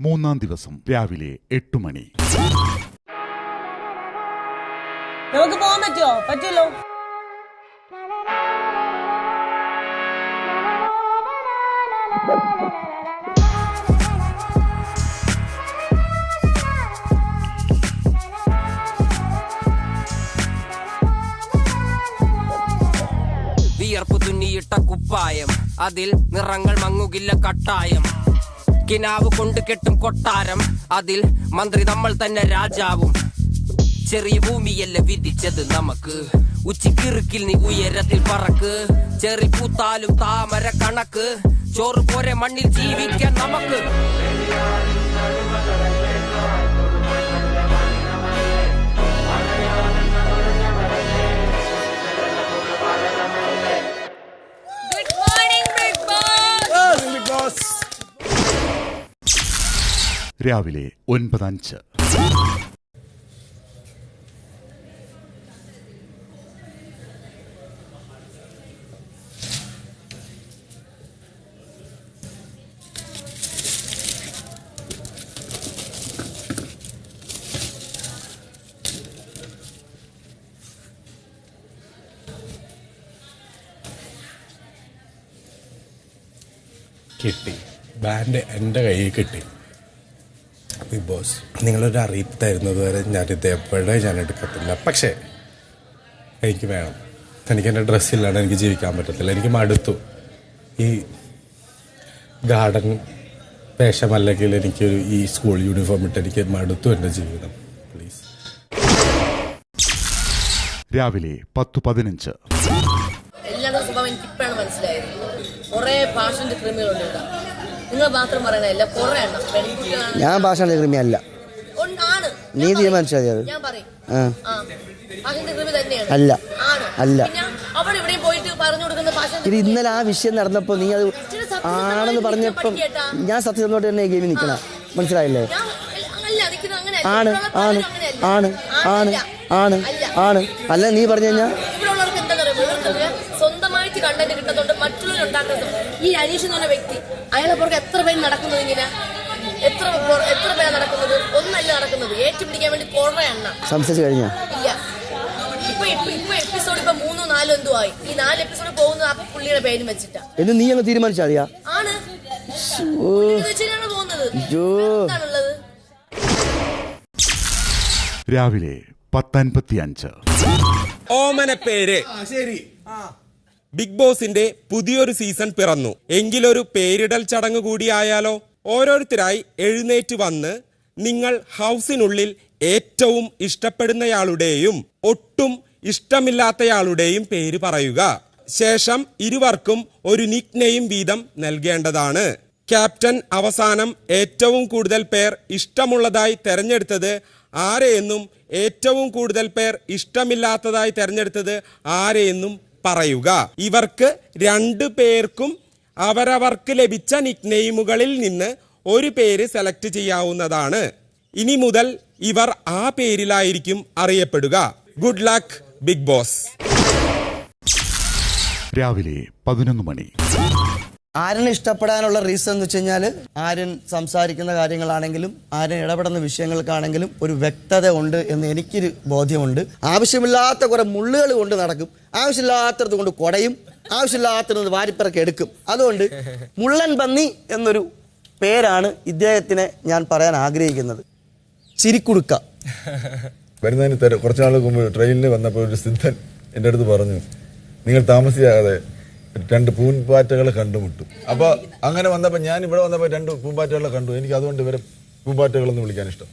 മൂന്നാം ദിവസം രാവിലെ 8 മണി. നമുക്ക് പോകാൻ പറ്റുമോ? പറ്റുമല്ലോ. വിയർപ്പ് തുന്നിയിട്ട കുപ്പായം, അതിൽ നിറങ്ങൾ മങ്ങുകില്ല കട്ടായം. കിനാവ് കൊണ്ട് കെട്ടും കൊട്ടാരം, അതിൽ മന്ത്രി നമ്മൾ തന്നെ രാജാവും. ചെറിയ ഭൂമിയല്ല വിധിച്ചത് നമുക്ക്, ഉച്ചിക്കിറുക്കിൽ നീ ഉയരത്തിൽ പറക്ക്. ചെറി പൂത്താലും താമര കണക്ക്, ചോറ് പോരെ മണ്ണിൽ ജീവിക്കാൻ നമുക്ക്. രാവിലെ 9:05. കിട്ടി, ബാൻഡ് എൻ്റെ കയ്യിൽ കിട്ടി. ബിഗ് ബോസ്, നിങ്ങളൊരു അറിയിപ്പ് തരുന്നത് വരെ ഞാനിത് എപ്പോഴേ ഞാൻ എടുക്കത്തില്ല. പക്ഷേ എനിക്ക് വേണം. എനിക്ക് എൻ്റെ ഡ്രസ്സില്ലാണ്ട് എനിക്ക് ജീവിക്കാൻ പറ്റത്തില്ല. എനിക്ക് മടുത്തു ഈ ഗാർഡൻ വേഷമല്ലെങ്കിൽ എനിക്കൊരു ഈ സ്കൂൾ യൂണിഫോം ഇട്ട് എനിക്ക് മടുത്തു എൻ്റെ ജീവിതം. പ്ലീസ്. രാവിലെ 10:15. എല്ലാവരുടെ സ്വഭാവം എനിക്ക് ഇപ്പോഴാണ് മനസ്സിലായത്. കുറെ ഭാഷന്റെ ക്രിമികളുണ്ട്. നിങ്ങൾ മാത്രം പറയണല്ല, കുറെ എണ്ണം പെൺകുട്ടികളാണ്. ഞാൻ ഭാഷന്റെ ക്രിമി അല്ല. നീ തീരുമാനിച്ചാൽ മതി. ഞാൻ പറയും ഭാഷന്റെ ക്രിമി തന്നെയാണ്. അല്ല അല്ല. അവിടെ ഇവിടെയും പോയിട്ട് പറഞ്ഞു കൊടുക്കുന്ന ഭാഷ. ഇത് ഇന്നലെ ആ വിഷയം നടന്നപ്പോ നീ അത് ആണെന്ന് പറഞ്ഞപ്പം ഞാൻ സത്യസന്ധമായിട്ട് തന്നെ ഗെയിമിൽ നിൽക്കണം. മനസ്സിലായില്ലേ? ആണ് ആണ് ആണ് ആണ് ആണ് ആണ് അല്ല നീ പറഞ്ഞു കഴിഞ്ഞാൽ സ്വന്തമായിട്ട് കണ്ടന്റ് കിട്ടുന്നുണ്ട്, മറ്റുള്ളവർ ഉണ്ടാക്കുന്നത്. ഈ അനീഷ് എന്ന് പറഞ്ഞ വ്യക്തി, അയാളെ പുറകെ എത്ര പേര് നടക്കുന്നത് ഇങ്ങനെ, എത്ര പേര് നടക്കുന്നത്, ഒന്നല്ല നടക്കുന്നത്. ഏറ്റുപിടിക്കാൻ വേണ്ടി കുറേ എണ്ണ സംസാരിച്ചു കഴിഞ്ഞാ ഇല്ല. ഇപ്പൊ എപ്പിസോഡ് 3 4 എന്തോ ആയി. ഈ 4 എപ്പിസോഡ് പോകുന്ന ആ പുള്ളിയുടെ പേരും വെച്ചിട്ടാ. എന്ന് നീ അങ്ങ് തീരുമാനിച്ചാ മതിയാ? ആണ് പോകുന്നത്. രാവിലെ 10:55. ഓമന പേര്. ബിഗ് ബോസിന്റെ പുതിയൊരു സീസൺ പിറന്നു. എങ്കിലൊരു പേരിടൽ ചടങ്ങ് കൂടിയായാലോ? ഓരോരുത്തരായി എഴുന്നേറ്റ് വന്ന് നിങ്ങൾ ഹൗസിനുള്ളിൽ ഏറ്റവും ഇഷ്ടപ്പെടുന്നയാളുടെയും ഒട്ടും ഇഷ്ടമില്ലാത്തയാളുടെയും പേര് പറയുക. ശേഷം ഇരുവർക്കും ഒരു നിക് നെയിം വീതം നൽകേണ്ടതാണ്. ക്യാപ്റ്റൻ അവസാനം ഏറ്റവും കൂടുതൽ പേർ ഇഷ്ടമുള്ളതായി തെരഞ്ഞെടുത്തത് ആരെയെന്നും ഏറ്റവും കൂടുതൽ പേർ ഇഷ്ടമില്ലാത്തതായി തെരഞ്ഞെടുത്തത് ആരെയെന്നും പറയുക. ഇവർക്ക് 2 പേർക്കും അവരവർക്ക് ലഭിച്ച നിക് നെയിമുകളിൽ നിന്ന് ഒരു പേര് സെലക്ട് ചെയ്യാവുന്നതാണ്. ഇനി മുതൽ ഇവർ ആ പേരിലായിരിക്കും അറിയപ്പെടുക. Good luck big boss. രാവിലെ 11 മണി. ആര്യനെ ഇഷ്ടപ്പെടാനുള്ള റീസൺ എന്ന് വെച്ച് കഴിഞ്ഞാൽ ആര്യൻ സംസാരിക്കുന്ന കാര്യങ്ങളാണെങ്കിലും ആര്യൻ ഇടപെടുന്ന വിഷയങ്ങൾക്കാണെങ്കിലും ഒരു വ്യക്തത ഉണ്ട് എന്ന് എനിക്കൊരു ബോധ്യമുണ്ട്. ആവശ്യമില്ലാത്ത കുറെ മുള്ളുകൾ കൊണ്ട് നടക്കും, ആവശ്യമില്ലാത്തത് കൊണ്ട് കുടയും, ആവശ്യമില്ലാത്തത് വാരിപ്പിറക്കി എടുക്കും. അതുകൊണ്ട് മുള്ളൻ പന്നി എന്നൊരു പേരാണ് ഇദ്ദേഹത്തിനെ ഞാൻ പറയാൻ ആഗ്രഹിക്കുന്നത്. ചിരിക്കുടുക്ക. വരുന്നതിന് കുറച്ച് നാൾ മുമ്പ് ട്രെയിനിൽ വന്നപ്പോൾ ഒരു സിദ്ധൻ എൻ്റെ അടുത്ത് പറഞ്ഞു, നിങ്ങൾ താമസിയാതെ 2 പൂമ്പാറ്റകളെ കണ്ടുമുട്ടും. അപ്പോൾ അങ്ങനെ വന്നപ്പോൾ ഞാൻ ഇവിടെ വന്നപ്പോൾ 2 പൂമ്പാറ്റകളെ കണ്ടു. എനിക്ക് അതുകൊണ്ട് ഇവരെ പൂമ്പാറ്റകളെന്ന് വിളിക്കാൻ ഇഷ്ടം.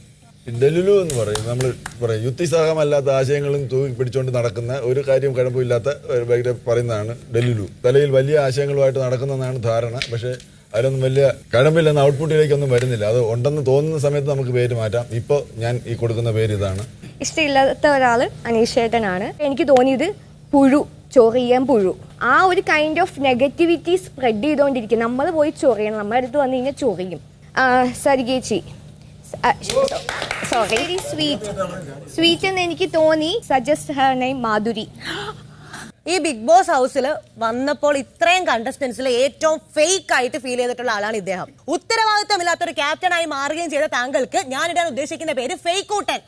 ഡെലുലു എന്ന് പറയും, നമ്മൾ പറയും യുക്തിസഹമല്ലാത്ത ആശയങ്ങളും തൂക്കി പിടിച്ചുകൊണ്ട് നടക്കുന്ന ഒരു കാര്യം കുഴപ്പമില്ലാത്ത പറയുന്നതാണ് ഡെലുലു. തലയിൽ വലിയ ആശയങ്ങളുമായിട്ട് നടക്കുന്നതാണ് ധാരണ. പക്ഷേ അതിലൊന്നും വലിയ കഴമ്പില്ലെന്ന് ഔട്ട്പുട്ടിലേക്കൊന്നും വരുന്നില്ല. അത് ഉണ്ടെന്ന് തോന്നുന്ന സമയത്ത് നമുക്ക് പേര് മാറ്റാം. ഇപ്പോൾ ഞാൻ ഈ കൊടുക്കുന്ന പേര് ഇതാണ്. ഇഷ്ടമില്ലാത്ത ഒരാൾ അനീഷേട്ടനാണ്. എനിക്ക് തോന്നിയത് പുഴു, ചൊറിയാൻ പുഴു. ആ ഒരു കൈൻഡ് ഓഫ് നെഗറ്റിവിറ്റി സ്പ്രെഡ് ചെയ്തുകൊണ്ടിരിക്കും. നമ്മൾ പോയി ചൊറിയണം, നമ്മുടെ അടുത്ത് വന്നു കഴിഞ്ഞാൽ ചൊറിയും. സരികേച്ചി സോറി, വെരി സ്വീറ്റ് എന്ന് എനിക്ക് തോന്നി. Suggest her name Madhuri. ഈ ബിഗ് ബോസ് ഹൗസിൽ വന്നപ്പോൾ ഇത്രയും കണ്ടസ്റ്റൻസിൽ ഏറ്റവും ഫേക്ക് ആയിട്ട് ഫീൽ ചെയ്തിട്ടുള്ള ആളാണ് ഇദ്ദേഹം. ഉത്തരവാദിത്തമില്ലാത്ത ഒരു ക്യാപ്റ്റനായി മാറുകയും ചെയ്ത താങ്കൾക്ക് ഞാൻ ഇടാൻ ഉദ്ദേശിക്കുന്ന പേര് ഫേക്ക് കൂട്ടൻ.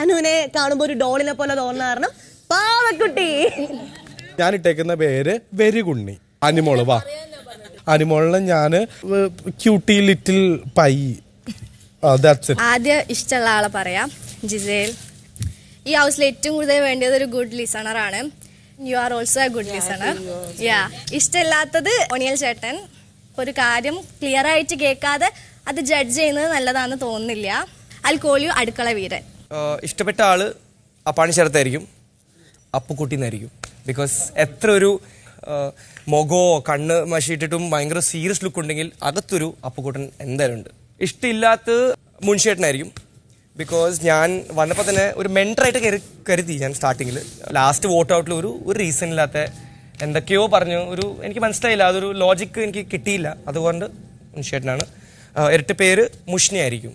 അനുവിനെ കാണുമ്പോൾ ഒരു ഡോളിനെ പോലെ തോന്നുന്ന കാരണം പാവക്കുട്ടി. ഞാൻ ഇട്ടേക്കുന്ന പേര് വെരികുണ്ണി. അനിമോള് വാ. അനിമോളിനെ ഞാൻ ക്യൂട്ടി ലിറ്റിൽ പൈ. ആദ്യം ഇഷ്ടമുള്ള ആളെ പറയാം, ജിസേൽ. ഈ ഹൗസിൽ ഏറ്റവും കൂടുതൽ വേണ്ടത് ഒരു ഗുഡ് ലിസണർ ആണ്. You are also a good listener. ഇഷ്ടമില്ലാത്തത് ഒനിയൽ ചേട്ടൻ. ഒരു കാര്യം ക്ലിയർ ആയിട്ട് കേൾക്കാതെ അത് ജഡ്ജ് ചെയ്യുന്നത് നല്ലതാണെന്ന് തോന്നുന്നില്ല. ഐ കോൾ യു അടുക്കള വീരൻ. ഇഷ്ടപ്പെട്ട ആള് അപ്പാണി ശരത്തായിരിക്കും, അപ്പുക്കുട്ടിന്നായിരിക്കും. ബിക്കോസ് എത്ര ഒരു മുഖോ കണ്ണ് മഷിയിട്ടിട്ടും ഭയങ്കര സീരിയസ് ലുക്ക് ഉണ്ടെങ്കിൽ അകത്തൊരു അപ്പുക്കുട്ടൻ എന്തായാലും ഉണ്ട്. ഇഷ്ടമില്ലാത്തത് മുൻഷേട്ടനായിരിക്കും. ബിക്കോസ് ഞാൻ വന്നപ്പോൾ തന്നെ ഒരു മെൻറ്ററായിട്ട് കരുതി ഞാൻ സ്റ്റാർട്ടിങ്ങിൽ. ലാസ്റ്റ് വോട്ട് ഔട്ടിൽ ഒരു റീസൺ ഇല്ലാത്ത എന്തൊക്കെയോ പറഞ്ഞു. എനിക്ക് മനസ്സിലായില്ല, അതൊരു ലോജിക്ക് എനിക്ക് കിട്ടിയില്ല. അതുകൊണ്ട് മുൻഷേട്ടനാണ്. ഇരട്ട പേര് മുഷ്ണി ആയിരിക്കും.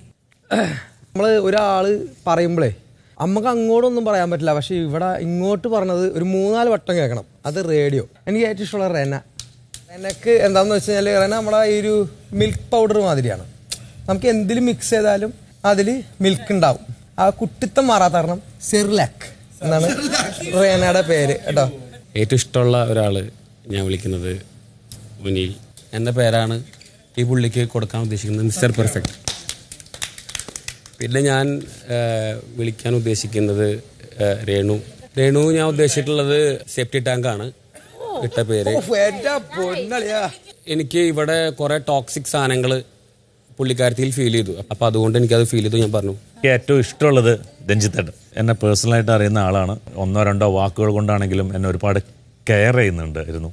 നമ്മൾ ഒരാൾ പറയുമ്പോഴേ നമുക്ക് അങ്ങോട്ടൊന്നും പറയാൻ പറ്റില്ല. പക്ഷെ ഇവിടെ ഇങ്ങോട്ട് പറഞ്ഞത് ഒരു 3-4 വട്ടം കേൾക്കണം. അത് റേഡിയോ. എനിക്ക് ഏറ്റവും ഇഷ്ടമുള്ള റെന. റെനക്ക് എന്താണെന്ന് വെച്ച് കഴിഞ്ഞാൽ റെന നമ്മുടെ ഈ ഒരു മിൽക്ക് പൗഡർ മാതിരിയാണ്. നമുക്ക് എന്തിലും മിക്സ് ചെയ്താലും അതിൽ മിൽക്ക് ഉണ്ടാവും. ആ കുട്ടിത്തം മാറാത്ത കാരണം സെർലാക്ക് എന്നാണ് റെനയുടെ പേര് കേട്ടോ. ഏറ്റവും ഇഷ്ടമുള്ള ഒരാൾ ഞാൻ വിളിക്കുന്നത് മുനിൽ എന്ന പേരാണ് ഈ പുള്ളിക്ക് കൊടുക്കാൻ ഉദ്ദേശിക്കുന്നത്, മിസ്റ്റർ പെർഫെക്റ്റ്. പിന്നെ ഞാൻ വിളിക്കാൻ ഉദ്ദേശിക്കുന്നത് രേണു ഞാൻ ഉദ്ദേശിച്ചിട്ടുള്ളത് സേഫ്റ്റി ടാങ്കാണ് ഇട്ട പേര്. എനിക്ക് ഇവിടെ കുറെ ടോക്സിക് സാധനങ്ങൾ പുള്ളിക്കാരത്തിൽ ഫീൽ ചെയ്തു. അപ്പം അതുകൊണ്ട് എനിക്കത് ഫീൽ ചെയ്തു, ഞാൻ പറഞ്ഞു. എനിക്ക് ഏറ്റവും ഇഷ്ടമുള്ളത് രഞ്ജിത്തേട്ടൻ. എന്നെ പേഴ്സണലായിട്ട് അറിയുന്ന ആളാണ്. 1-2 വാക്കുകൾ കൊണ്ടാണെങ്കിലും എന്നെ ഒരുപാട് കെയർ ചെയ്യുന്നുണ്ടായിരുന്നു.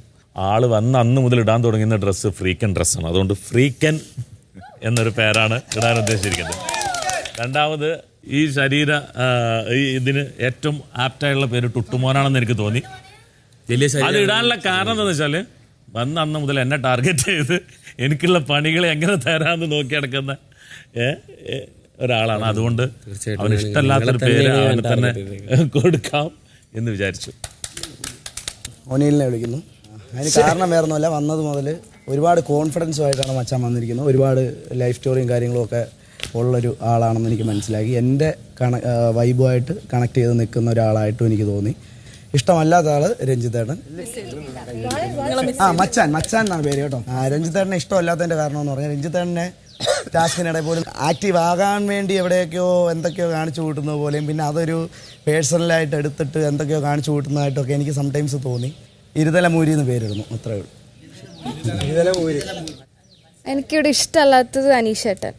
ആള് വന്ന് അന്ന് മുതൽ ഇടാൻ തുടങ്ങുന്ന ഡ്രസ്സ് ഫ്രീക്കൻ ഡ്രസ്സാണ്. അതുകൊണ്ട് ഫ്രീക്കൻ എന്നൊരു പേരാണ് ഇടാൻ ഉദ്ദേശിച്ചിരിക്കുന്നത്. രണ്ടാമത് ഈ ഇതിന് ഏറ്റവും ആപ്റ്റായുള്ള പേര് ടുട്ടുമോനാണെന്ന് എനിക്ക് തോന്നി. അത് ഇടാനുള്ള കാരണം എന്താണെന്ന് വെച്ചാൽ വന്ന് അന്ന് മുതൽ എന്നെ ടാർഗറ്റ് ചെയ്ത് എനിക്കുള്ള പണികൾ എങ്ങനെ തരാമെന്ന് നോക്കി നടക്കുന്ന ഒരാളാണ്. അതുകൊണ്ട് അവന് ഇഷ്ടമല്ലാത്തൊരു പേര് അവന് തന്നെ കൊടുക്കാം എന്ന് വിചാരിച്ചു. ഒനിലിനെ വിളിക്കുന്നു. അതിന് കാരണം വേറൊന്നുമല്ല, വന്നത് മുതൽ ഒരുപാട് കോൺഫിഡൻസുമായിട്ടാണ് മച്ചാൻ വന്നിരിക്കുന്നത്. ഒരുപാട് ലൈഫ് സ്റ്റോറിയും കാര്യങ്ങളും ഒക്കെ ഉള്ളൊരു ആളാണെന്ന് എനിക്ക് മനസ്സിലാക്കി. എൻ്റെ വൈബുമായിട്ട് കണക്ട് ചെയ്ത് നിൽക്കുന്ന ഒരാളായിട്ടും എനിക്ക് തോന്നി. ഇഷ്ടമല്ലാത്ത ആള് രഞ്ജിത്തേട്ടൻ. മച്ചാൻ എന്നാണ് പേര് കേട്ടോ. രഞ്ജിത്തേട്ടനെ ഇഷ്ടമല്ലാത്തതിൻ്റെ കാരണം എന്ന് പറഞ്ഞാൽ രഞ്ജിത്തേട്ടനെ ടാസ്കിനിടയിൽ പോലും ആക്റ്റീവ് ആകാൻ വേണ്ടി എവിടെയൊക്കെയോ എന്തൊക്കെയോ കാണിച്ചു കൂട്ടുന്നത് പോലെയും പിന്നെ അതൊരു പേഴ്സണലായിട്ട് എടുത്തിട്ട് എന്തൊക്കെയോ കാണിച്ചു കൂട്ടുന്നതായിട്ടൊക്കെ എനിക്ക് സംടൈംസ് തോന്നി. ഇരുതല മൂരി എന്ന് പേരിടുന്നു, അത്രേ ഉള്ളൂ. എനിക്കിവിടെ ഇഷ്ടമല്ലാത്തത് അനീഷേട്ടൻ.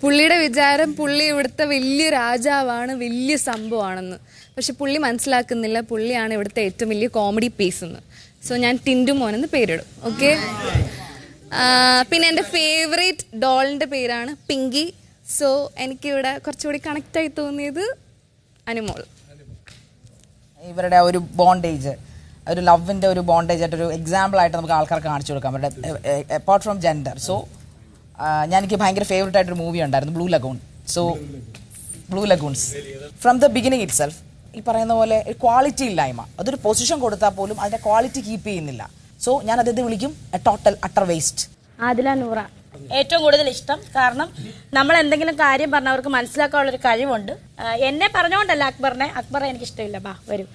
പുള്ളിയുടെ വിചാരം പുള്ളി ഇവിടുത്തെ വലിയ രാജാവാണ്, വലിയ സംഭവമാണെന്ന്. പക്ഷെ പുള്ളി മനസ്സിലാക്കുന്നില്ല പുള്ളിയാണ് ഇവിടുത്തെ ഏറ്റവും വലിയ കോമഡി പീസ് എന്ന്. സോ ഞാൻ ടിൻഡു മോൻ എന്ന് പേരിടും. ഓക്കെ. പിന്നെ എൻ്റെ ഫേവറേറ്റ് ഡോളിൻ്റെ പേരാണ് പിങ്കി. സോ എനിക്കിവിടെ കുറച്ചുകൂടി കണക്റ്റായി തോന്നിയത് അനുമോൾ. ഇവരുടെ ഒരു ബോണ്ടേജ്, ഒരു ലവിൻ്റെ ഒരു ബോണ്ടേജ് ആയിട്ടൊരു എക്സാമ്പിളായിട്ട് നമുക്ക് ആൾക്കാർക്ക് കാണിച്ചു കൊടുക്കാം. അവരുടെ അപ്പാർട്ട് ഫ്രം ജെൻഡർ. സോ എനിക്ക് ഭയങ്കര ഫേവറേറ്റ് ആയിട്ടൊരു മൂവി ഉണ്ടായിരുന്നു, blue lagoon. So blue lagoons from the beginning it self ഈ പറയുന്ന പോലെ ക്വാളിറ്റി ഇല്ലായ്മ. അതൊരു പൊസിഷൻ കൊടുത്താൽ പോലും അതിൻ്റെ ക്വാളിറ്റി കീപ്പ് ചെയ്യുന്നില്ല. സോ ഞാൻ അദ്ദേഹത്തെ വിളിക്കും total utter waste. Adila Noora. ഏറ്റവും കൂടുതൽ ഇഷ്ടം കാരണം നമ്മൾ എന്തെങ്കിലും കാര്യം പറഞ്ഞാൽ അവർക്ക് മനസ്സിലാക്കാനുള്ളൊരു കഴിവുണ്ട്. എന്നെ പറഞ്ഞുകൊണ്ടല്ല അക്ബറെ എനിക്ക് ഇഷ്ടമില്ല. വരും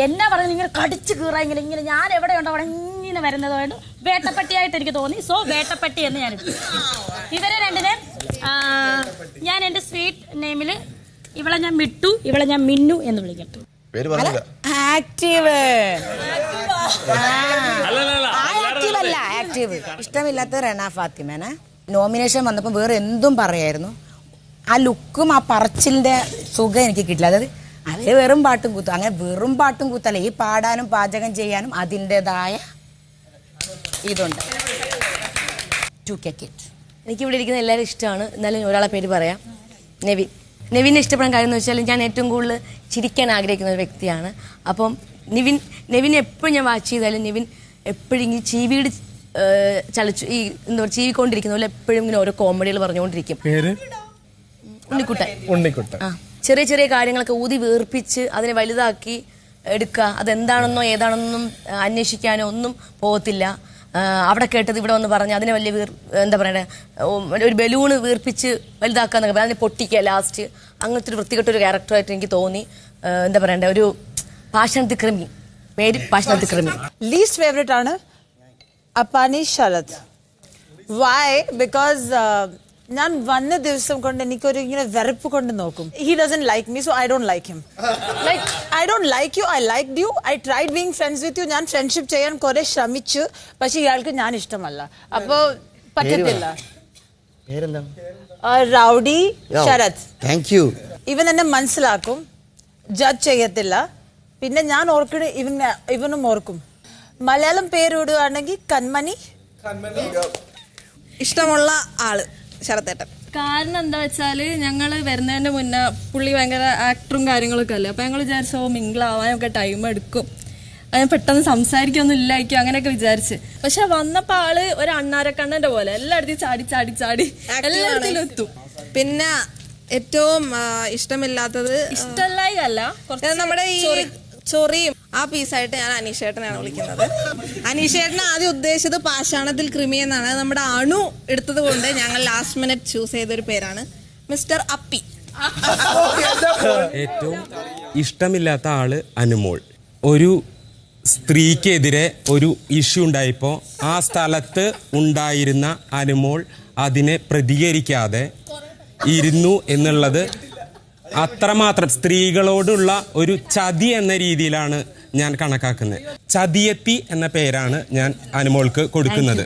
എന്നെ പറഞ്ഞ് ഇങ്ങനെ കടിച്ചു കീറാ ഇങ്ങനെ ഞാൻ എവിടെയുണ്ടോ അവിടെ ഇങ്ങനെ വരുന്നതുകൊണ്ട് വേട്ടപ്പട്ടിയായിട്ട് എനിക്ക് തോന്നി. സോ വേട്ടപ്പട്ടി എന്ന് ഞാൻ ഇവരെ രണ്ടിനെ ഞാൻ എൻ്റെ സ്വീറ്റ് നെയിമിൽ ഇവളെ ഞാൻ മിട്ടു, ഇവളെ ഞാൻ മിന്നു എന്ന് വിളിക്കട്ടു. ആക്റ്റീവ് അല്ല, ആക്റ്റീവ്. ഇഷ്ടമില്ലാത്ത റെന ഫാത്തിമേനെ നോമിനേഷൻ വന്നപ്പോൾ വേറെ എന്തും പറയായിരുന്നു. ആ ലുക്കും ആ പറച്ചിലിന്റെ സുഖം എനിക്ക് കിട്ടില്ല. അതായത് അതേ വെറും പാട്ടും കൂത്തും. അങ്ങനെ വെറും പാട്ടും കൂത്തല്ല, ഈ പാടാനും പാചകം ചെയ്യാനും അതിൻ്റെതായ ഇതുണ്ട്. എനിക്കിവിടെ ഇരിക്കുന്ന എല്ലാവരും ഇഷ്ടമാണ്. എന്നാലും ഒരാളെ പേര് പറയാം, നെവിൻ. നെവിനെ ഇഷ്ടപ്പെടാൻ കാര്യം എന്ന് വെച്ചാൽ ഞാൻ ഏറ്റവും കൂടുതൽ ചിരിക്കാൻ ആഗ്രഹിക്കുന്ന ഒരു വ്യക്തിയാണ്. അപ്പം നെവിൻ എപ്പോഴും ഞാൻ വാച്ച് ചെയ്താലും നെവിൻ എപ്പോഴും ഇങ്ങനെ ചീവീട് ചലിച്ചു ഈ എന്താ പറയുക ചീവിക്കൊണ്ടിരിക്കുന്ന പോലെ എപ്പോഴും ഇങ്ങനെ ഓരോ കോമഡികൾ പറഞ്ഞുകൊണ്ടിരിക്കും. ഉണ്ണിക്കുട്ടൻ. ചെറിയ ചെറിയ കാര്യങ്ങളൊക്കെ ഊതി വീർപ്പിച്ച് അതിനെ വലുതാക്കി എടുക്കുക, അതെന്താണെന്നോ ഏതാണെന്നും അന്വേഷിക്കാനോ ഒന്നും പോകത്തില്ല. അവിടെ കേട്ടത് ഇവിടെ വന്ന് പറഞ്ഞ് അതിനെ വലിയ എന്താ പറയണേ, ഒരു ബലൂണ് വീർപ്പിച്ച് വലുതാക്കാന്നൊക്കെ പറയാം, അതിനെ പൊട്ടിക്കുക ലാസ്റ്റ്. അങ്ങനത്തെ ഒരു വൃത്തികെട്ടൊരു ക്യാരക്ടറായിട്ട് എനിക്ക് തോന്നി. എന്താ പറയണ്ടേ, ഒരു പാഷാണത്തിക്രമി, പേര് പാഷാണത്തിക്രമി. ലീസ്റ്റ് ഫേവറേറ്റ് ആണ് അപ്പാനി ശരത്. വൈ? ബിക്കോസ് ഞാൻ വന്ന ദിവസം കൊണ്ട് എനിക്കൊരു ഇങ്ങനെ വെറുപ്പ് കൊണ്ട് നോക്കും. He doesn't like me, so I don't like him. Like I don't like you, I liked you, I tried being friends with you. ഞാൻ ഫ്രണ്ട്ഷിപ്പ് ചെയ്യാൻ കുറെ ശ്രമിച്ചു, പക്ഷെ ഇയാൾക്ക് ഞാൻ ഇഷ്ടമല്ല, അപ്പൊ പറ്റത്തില്ല. റൗഡി ശരത്. Thank you. ഇവൻ എന്നെ മനസ്സിലാക്കും, ജഡ്ജ് ചെയ്യത്തില്ല. പിന്നെ ഞാൻ ഓർക്കണ ഇവനും ഓർക്കും. മലയാളം പേരിടുകയാണെങ്കിൽ കൺമണി. ഇഷ്ടമുള്ള ആള് ശരത്തേട്ടൻ. കാരണം എന്താ വെച്ചാല് ഞങ്ങള് വരുന്നതിന്റെ മുന്നേ പുള്ളി ഭയങ്കര ആക്ടറും കാര്യങ്ങളൊക്കെ അല്ലേ, അപ്പൊ ഞങ്ങൾ വിചാരിച്ചോ മിങ്കിളാവാനൊക്കെ ടൈം എടുക്കും, അതിന് പെട്ടെന്ന് സംസാരിക്കൊന്നും ഇല്ലായിരിക്കും അങ്ങനെയൊക്കെ വിചാരിച്ച്. പക്ഷെ വന്നപ്പോ ആള് ഒരു അണ്ണാരക്കണ്ണന്റെ പോലെ എല്ലായിടത്തും ചാടി ചാടി ചാടി എല്ലായിടത്തിലും എത്തും. പിന്നെ ഏറ്റവും ഇഷ്ടമില്ലാത്തത് ഇഷ്ടമല്ല, നമ്മുടെ ഈ ചൊറിയും ആ പീസായിട്ട് ഞാൻ അനീഷേട്ടനാണ് വിളിക്കുന്നത്. അനീഷേട്ടനെ ആദ്യം ഉദ്ദേശിച്ചത് പാഷാണത്തിൽ കൃമി എന്നാണ്. നമ്മുടെ അണു എടുത്തത് കൊണ്ട് ഞങ്ങൾ ലാസ്റ്റ് മിനിറ്റ് ചൂസ് ചെയ്തൊരു പേരാണ് മിസ്റ്റർ അപ്പി. ഏറ്റവും ഇഷ്ടമില്ലാത്ത ആള് അനുമോൾ. ഒരു സ്ത്രീക്കെതിരെ ഒരു ഇഷ്യൂ ഉണ്ടായപ്പോൾ ആ സ്ഥലത്ത് ഉണ്ടായിരുന്ന അനുമോൾ അതിനെ പ്രതികരിക്കാതെ ഇരുന്നു എന്നുള്ളത് അത്രമാത്രം സ്ത്രീകളോടുള്ള ഒരു ചതി എന്ന രീതിയിലാണ് ഞാൻ കണക്കാക്കുന്നത്. ചതിയത്തി എന്ന പേരാണ് ഞാൻ അനുമോൾക്ക് കൊടുക്കുന്നത്.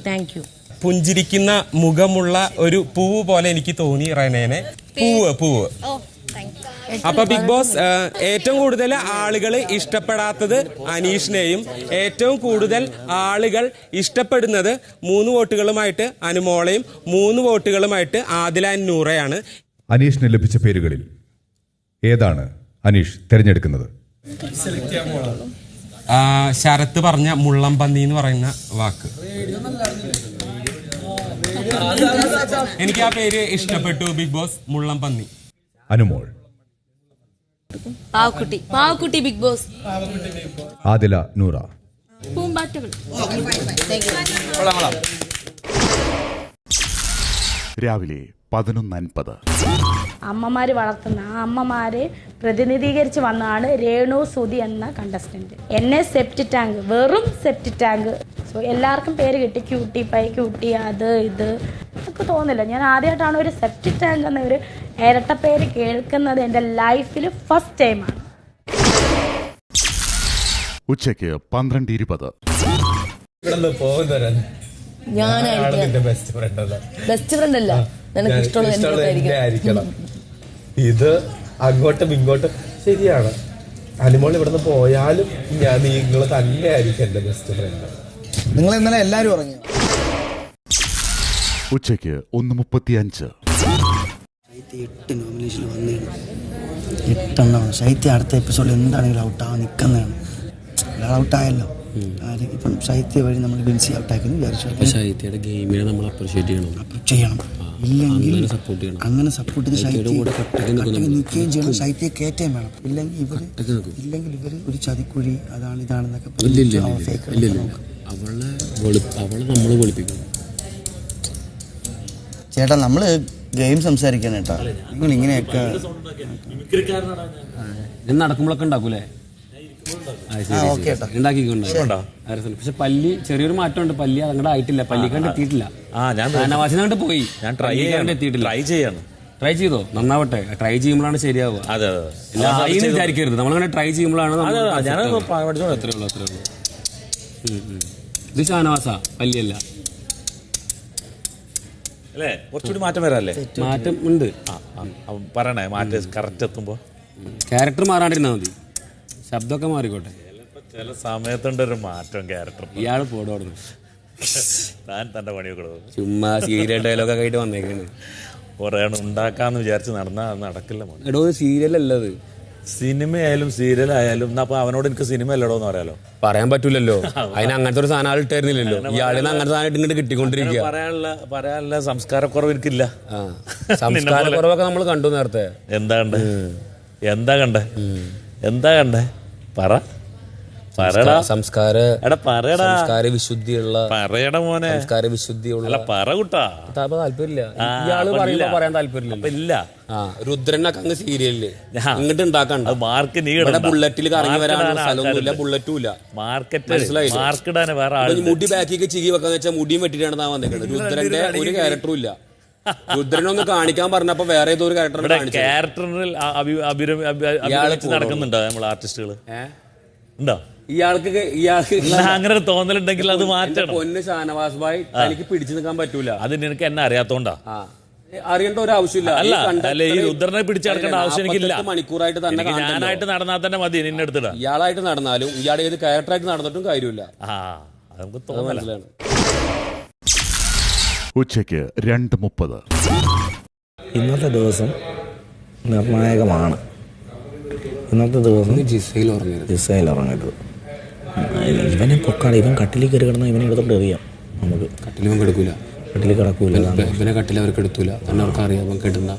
പുഞ്ചിരിക്കുന്ന മുഖമുള്ള ഒരു പൂവ് പോലെ എനിക്ക് തോന്നി റെനേനെ. പൂവ്. അപ്പൊ ബിഗ് ബോസ് ഏറ്റവും കൂടുതൽ ആളുകൾ ഇഷ്ടപ്പെടാത്തത് അനീഷിനെയും ഏറ്റവും കൂടുതൽ ആളുകൾ ഇഷ്ടപ്പെടുന്നത് 3 വോട്ടുകളുമായിട്ട് അനുമോളെയും 3 വോട്ടുകളുമായിട്ട് ആദില നൂറയാണ്. അനീഷിന് ലഭിച്ച പേരുകളിൽ ഏതാണ് അനീഷ് തിരഞ്ഞെടുക്കുന്നത്? ശരത്ത് പറഞ്ഞ മുള്ളംപന്നി എന്ന് പറയുന്ന വാക്ക് എനിക്ക് ആ പേര് ഇഷ്ടപ്പെട്ടു. ബിഗ് ബോസ് മുള്ളംപന്നി. അനുമോൾ. പാവക്കുട്ടി ബിഗ് ബോസ്. ആദില നൂറ. പൂമ്പാറ്റകൾ. രാവിലെ 11:50. അമ്മമാര് വളർത്തുന്ന ആ അമ്മമാരെ പ്രതിനിധീകരിച്ച് വന്നതാണ് രേണു സുധി എന്ന കണ്ടസ്റ്റന്റ്. എന്നെ സെപ്റ്റി ടാങ്ക്, വെറും സെപ്റ്റി ടാങ്ക്. സോ എല്ലാവർക്കും പേര് കിട്ടി, ക്യൂട്ടി പൈ, ക്യൂട്ടി അത് ഇത് ഒക്കെ തോന്നില്ല. ഞാൻ ആദ്യമായിട്ടാണ് ഒരു സെപ്റ്റി ടാങ്ക് എന്ന ഒരു ഇരട്ട പേര് കേൾക്കുന്നത്. എൻ്റെ ലൈഫിൽ ഫസ്റ്റ് ടൈമാണ്. ഉച്ചയ്ക്ക് 12:20. ബെസ്റ്റ് ഫ്രണ്ട് അല്ല, നിനക്ക് ഇഷ്ടമുള്ള. ഇത് അങ്ങോട്ടും ഇങ്ങോട്ടും ശരിയാണ്. അനുമോൾ ഇവിടുന്ന് പോയാലും നിങ്ങൾ തന്നെ ആയിരിക്കും എന്റെ ബെസ്റ്റ് ഫ്രണ്ട്. നിങ്ങൾ ഇന്നലെ എല്ലാരും ഉറങ്ങി. ഉച്ചയ്ക്ക് 1:35. 8 നോമിനേഷൻ വന്നേണ്. 8 ശൈത്യ അടുത്ത എപ്പിസോഡിൽ എന്താണെങ്കിലും ഔട്ടാവാൻ നിൽക്കുന്നതാണ്. ഒരാൾ ഔട്ടായല്ലോ. ഇപ്പം ശൈത്യ വഴി നമ്മൾ ബിൻസി ഔട്ടാക്കുന്നു വിചാരിച്ചു. ശൈത്യയുടെ ഗെയിമിനെ നമ്മൾ അപ്രിഷ്യേറ്റ് ചെയ്യണം. ഇല്ലെങ്കിൽ അങ്ങനെ സപ്പോർട്ട് ചെയ്ത് ശൈത്യം നിൽക്കുകയും ചെയ്യണം, ശൈത്യം കയറ്റുകയും വേണം. ഇല്ലെങ്കിൽ ഇവർ ഒരു ചതിക്കുഴി അതാണ് ഇതാണെന്നൊക്കെ ചേട്ടാ. നമ്മള് ഗെയിം സംസാരിക്കാൻ കേട്ടാ, നിങ്ങൾ ഇങ്ങനെയൊക്കെ നടക്കുമ്പോഴൊക്കെ ഉണ്ടാക്കൂലേ? പക്ഷെ പല്ലി ചെറിയൊരു മാറ്റമുണ്ട്. പല്ലി അങ്ങോട്ട് ആയിട്ടില്ല, പല്ലിക്കണ്ട് എത്തിയിട്ടില്ല. നവാസിനങ്ങോട്ട് പോയി. ഞാൻ ട്രൈ ചെയ്തോ? നന്നാവട്ടെ. ട്രൈ ചെയ്യുമ്പോഴാണ് ശരിയാവുക. വിചാരിക്കരുത്, നമ്മളങ്ങനെ ട്രൈ ചെയ്യുമ്പോഴാണ്. അത്രേ ഉള്ളൂ. ഇത് ഷാനവാസ, പല്ലിയല്ല. കുറച്ചുകൂടി മാറ്റം വരാല്ലേ? മാറ്റം ഉണ്ട്. പറയണേ മാറ്റം കറക്റ്റ് എത്തുമ്പോ ക്യാരക്ടർ മാറാണ്ടിരുന്നാ മതി, ശബ്ദമൊക്കെ മാറിക്കോട്ടെ. ചില സമയത്തുണ്ട് ഒരു മാറ്റം ക്യാരക്ടർ. ഇയാള് പോടോടുന്നു. താൻ തന്റെ പണിയൊക്കെ ചുമ്മാ സീരിയൽ ഡയലോഗൊക്കെ ആയിട്ട് വന്നേക്കാണ്. കുറെ ഉണ്ടാക്കാന്ന് വിചാരിച്ച് നടന്നാ അത് നടക്കില്ല. എടോ സീരിയൽ അല്ലത്, സിനിമയായാലും സീരിയലായാലും. അപ്പൊ അവനോട് എനിക്ക് സിനിമ അല്ലടോ എന്ന് പറയാലോ? പറയാൻ പറ്റൂലല്ലോ. അതിന് അങ്ങനത്തെ ഒരു സാധനം ഇട്ടായിരുന്നില്ലല്ലോ. ഇയാളിന് അങ്ങനത്തെ സാധനം ഇങ്ങോട്ട് കിട്ടിക്കൊണ്ടിരിക്കുക. പറയാനുള്ള സംസ്കാരക്കുറവ് എനിക്കില്ല. സംസ്കാരക്കുറവൊക്കെ നമ്മൾ കണ്ടു നേരത്തെ. എന്താ കണ്ടേ? പറ. സംസ്കാര വിശുദ്ധിയുള്ള താല്പര്യമില്ല. ഇയാള് പറയുമ്പോ പറയാൻ താല്പര്യമില്ല. രുദ്രനൊക്കെ അങ്ങ് സീരിയലില് ഇങ്ങോട്ട് ഉണ്ടാക്കണ്ട. ബുള്ളറ്റിൽ കറങ്ങി വരാനുള്ള സ്ഥലമൊന്നുമില്ല, ബുള്ളറ്റും ഇല്ല. മനസ്സിലായില്ല. മുടി ബാക്കിയൊക്കെ ചികി വെക്കാന്ന് വെച്ചാൽ മുടിയും വെട്ടിട്ടാണ് താൻ വന്നേക്കുന്നത്. രുദ്രന്റെ ഒരു ക്യാരക്ടറും ഇല്ല. രുദ്രനൊന്ന് കാണിക്കാൻ പറഞ്ഞപ്പോ വേറെ ഏതോ ഒരു നടക്കുന്നുണ്ടോ നമ്മൾ ആർട്ടിസ്റ്റുകൾ ഉണ്ടോ? ഇയാൾക്ക് അങ്ങനെ തോന്നലുണ്ടെങ്കിൽ അത് മാറ്റണം. പൊന്ന് ഷാനവാസ് ഭായ് തനിക്ക് പിടിച്ചു നിൽക്കാൻ പറ്റൂല. അത് നിനക്ക് എന്നെ അറിയാത്തോണ്ടാ. അറിയേണ്ട ഒരു ആവശ്യമില്ല. അല്ല, ഈ രുദ്രനെ പിടിച്ചെടുക്കേണ്ട ആവശ്യം എനിക്കില്ല. മണിക്കൂറായിട്ട് തന്നെ ഞാനായിട്ട് നടന്നാൽ തന്നെ മതി നിന്നെ എടുത്തിടാ. ഇയാളായിട്ട് നടന്നാലും ഇയാളുടെ ഏത് ക്യാരക്ടറായിട്ട് നടന്നിട്ടും കാര്യമില്ല. നമുക്ക് തോന്നലാണ്. ഉച്ചയ്ക്ക് 2:30. ഇന്നത്തെ ദിവസം നിർണായകമാണ്. ഇന്നത്തെ ദിവസം ജിസയിൽ ഉറങ്ങരുത്. ഇവനെ പൊക്കാട്, ഇവൻ കട്ടിലിൽ കയറി കിടന്നാൽ ഇവനെ എടുത്തോണ്ട് എറിയാം. നമുക്ക് കട്ടിൽ കിടക്കൂല. ഇവനെ കട്ടിൽ അവർക്ക് എടുത്തൂല. തന്നെ അവർക്ക് അറിയാം അവൻ കിട്ടുന്ന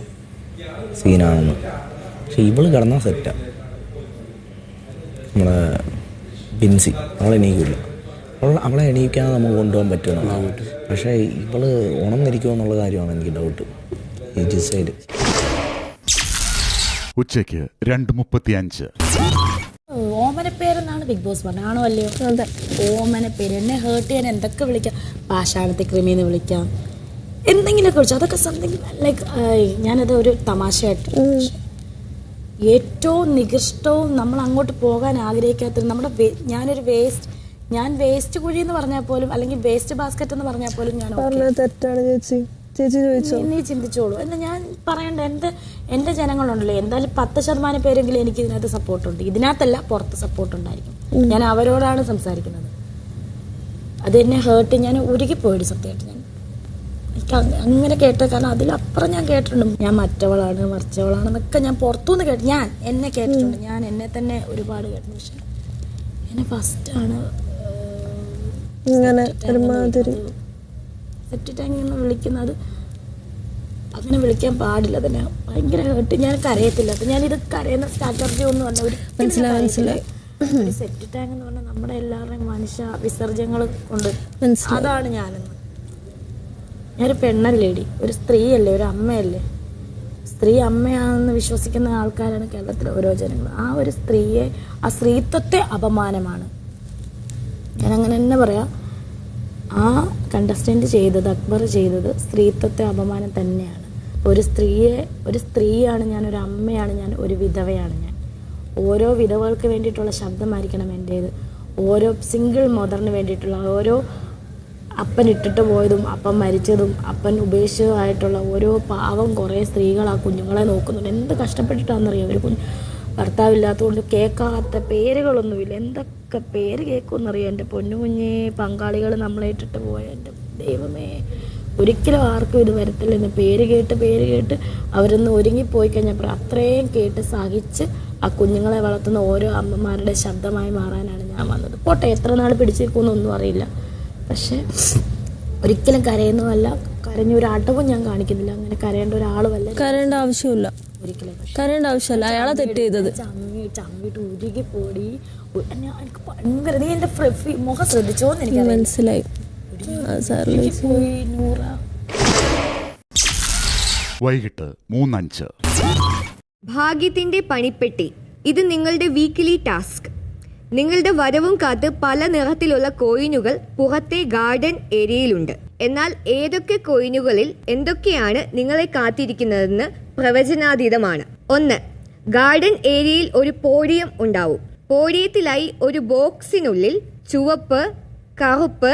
സീനാണെന്ന്. പക്ഷെ ഇവള് കിടന്നാൽ സെറ്റാ. നമ്മളെ ബിൻസി അവളെ എണീക്കില്ല. അവളെ എണീക്കാതെ നമുക്ക് കൊണ്ടുപോകാൻ പറ്റുമെന്നാണ്. പക്ഷേ ഇവള് ഉണർന്നിരിക്കുമോ എന്നുള്ള കാര്യമാണ് എനിക്ക് ഡൗട്ട്. ഈ ജിസയിൽ ഉച്ചയ്ക്ക് 2:35. ഓമന പേരെന്നാണ് ബിഗ് ബോസ് പറഞ്ഞത്. ആണോ അല്ലയോ? ഓമന പേര്. എന്നെ ഹേർട്ട് ചെയ്യാൻ എന്തൊക്കെ വിളിക്കാം. പാഷാണത്തെ ക്രിമിന്ന് വിളിക്കാം, എന്തെങ്കിലുമൊക്കെ വിളിച്ചു. അതൊക്കെ സംതിങ് ലൈക്ക് ഞാനത് ഒരു തമാശയായിട്ട്. ഏറ്റവും നികൃഷ്ടവും നമ്മൾ അങ്ങോട്ട് പോകാൻ ആഗ്രഹിക്കാത്തത് നമ്മുടെ ഞാൻ വേസ്റ്റ് കുഴി എന്ന് പറഞ്ഞാൽ പോലും, അല്ലെങ്കിൽ വേസ്റ്റ് ബാസ്ക്കറ്റ് എന്ന് പറഞ്ഞാൽ പോലും ഞാൻ തെറ്റാണ് ചേച്ചി ചോദിച്ചോ? നീ ചിന്തിച്ചോളൂ. എന്ന് ഞാൻ പറയണ്ട. എൻ്റെ ജനങ്ങളുണ്ടല്ലോ, എന്തായാലും 10% പേരെങ്കിലും എനിക്ക് ഇതിനകത്ത് സപ്പോർട്ടുണ്ട്. ഇതിനകത്തല്ല, പുറത്ത് സപ്പോർട്ട് ഉണ്ടായിരിക്കും. ഞാൻ അവരോടാണ് സംസാരിക്കുന്നത്. അത് എന്നെ ഹേർട്ട്, ഞാൻ ഉരുകിപ്പോയിട്ട് സത്യമായിട്ട്. എനിക്ക് അങ്ങനെ കേട്ട, കാരണം അതിലപ്പുറം ഞാൻ കേട്ടിട്ടുണ്ട്. ഞാൻ മറ്റവളാണ് മറിച്ചവളാണെന്നൊക്കെ ഞാൻ പുറത്തുനിന്ന് കേട്ടു. എന്നെ കേട്ടിട്ടുണ്ട്. ഞാൻ എന്നെ തന്നെ ഒരുപാട് കേട്ടിട്ടുണ്ട്. പക്ഷെ എന്നെ ഫസ്റ്റാണ് ഇങ്ങനെ ഒരുമാതിരി സെപ്റ്റി ടാങ്ക് എന്ന് വിളിക്കുന്നത്. അങ്ങനെ വിളിക്കാൻ പാടില്ല. തന്നെ ഭയങ്കര ഹേർട്ട്. ഞാൻ കരയത്തില്ല. അപ്പം ഞാനിത് കരയുന്ന സ്ട്രാറ്റജി ഒന്നും അല്ല. ഒരു മനസ്സിലായി. സെപ്റ്റി ടാങ്ക് എന്ന് പറഞ്ഞാൽ നമ്മുടെ എല്ലാവരുടെയും മനുഷ്യ വിസർജ്യങ്ങൾ കൊണ്ട്. അതാണ് ഞാനെന്ന്. ഞാനൊരു പെണ്ണല്ലേടി, ഒരു സ്ത്രീയല്ലേ, ഒരു അമ്മയല്ലേ. സ്ത്രീ അമ്മയാണെന്ന് വിശ്വസിക്കുന്ന ആൾക്കാരാണ് കേരളത്തിലെ ഓരോ ജനങ്ങൾ. ആ ഒരു സ്ത്രീയെ, ആ സ്ത്രീത്വത്തെ അപമാനമാണ്. ഞാനങ്ങനെ തന്നെ പറയാം. ആ കണ്ടസ്റ്റൻ്റ് ചെയ്തത്, അക്ബർ ചെയ്തത് സ്ത്രീത്വത്തെ അപമാനം തന്നെയാണ്. ഒരു സ്ത്രീയാണ് ഞാൻ, ഒരു അമ്മയാണ് ഞാൻ, ഒരു വിധവയാണ് ഞാൻ. ഓരോ വിധവകൾക്ക് വേണ്ടിയിട്ടുള്ള ശബ്ദമായിരിക്കണം എൻ്റേത്. ഓരോ സിംഗിൾ മദറിന് വേണ്ടിയിട്ടുള്ള, ഓരോ അപ്പൻ ഇട്ടിട്ട് പോയതും അപ്പൻ മരിച്ചതും അപ്പൻ ഉപേക്ഷിച്ചതുമായിട്ടുള്ള ഓരോ പാവം കുറേ സ്ത്രീകൾ ആ കുഞ്ഞുങ്ങളെ നോക്കുന്നുണ്ട്. എന്ത് കഷ്ടപ്പെട്ടിട്ടാണെന്നറിയാം. ഒരു ഭർത്താവില്ലാത്തതുകൊണ്ട് കേൾക്കാത്ത പേരുകളൊന്നുമില്ല. എന്തൊക്കെ പേര് കേൾക്കുമെന്നറിയാം. എൻ്റെ പൊന്നു കുഞ്ഞേ, പങ്കാളികൾ നമ്മളെ ഇട്ടിട്ട് പോയ എൻ്റെ ദൈവമേ, ഒരിക്കലും ആർക്കും ഇത് വരത്തില്ലെന്ന്. പേര് കേട്ട് അവരൊന്ന് ഒരുങ്ങിപ്പോയി കഴിഞ്ഞപ്പോൾ അത്രയും കേട്ട് സഹിച്ച് ആ കുഞ്ഞുങ്ങളെ വളർത്തുന്ന ഓരോ അമ്മമാരുടെ ശബ്ദമായി മാറാനാണ് ഞാൻ വന്നത്. പോട്ടെ, എത്ര നാൾ പിടിച്ചേക്കുമെന്നൊന്നും അറിയില്ല. പക്ഷെ ഒരിക്കലും കരയുന്നതല്ല, കരഞ്ഞൊരു അടവും ഞാൻ കാണിക്കുന്നില്ല. അങ്ങനെ കരയേണ്ട ഒരാളുമല്ല. കരയേണ്ട ആവശ്യമില്ല. ഒരിക്കലും കരയേണ്ട ആവശ്യമില്ല. അയാളെ തെറ്റ് ചെയ്തത്. ചമ്മിട്ട് ഉരുകി പോടി. എനിക്ക് ഭയങ്കര, നീ എന്റെ മുഖം ശ്രദ്ധിച്ചോന്ന് എനിക്ക് മനസ്സിലായി. വൈകിട്ട് 3:05. ഭാഗ്യത്തിന്റെ പണിപ്പെട്ടി. ഇത് നിങ്ങളുടെ വീക്കിലി ടാസ്ക്. നിങ്ങളുടെ വരവും കാത്ത് പല നിറത്തിലുള്ള കോയിനുകൾ പുറത്തെ ഗാർഡൻ ഏരിയയിലുണ്ട്. എന്നാൽ ഏതൊക്കെ കോയിനുകളിൽ എന്തൊക്കെയാണ് നിങ്ങളെ കാത്തിരിക്കുന്നതെന്ന് പ്രവചനാതീതമാണ്. 1. ഗാർഡൻ ഏരിയയിൽ ഒരു പോഡിയം ഉണ്ടാവും. പോഡിയത്തിലായി ഒരു ബോക്സിനുള്ളിൽ ചുവപ്പ്, കറുപ്പ്,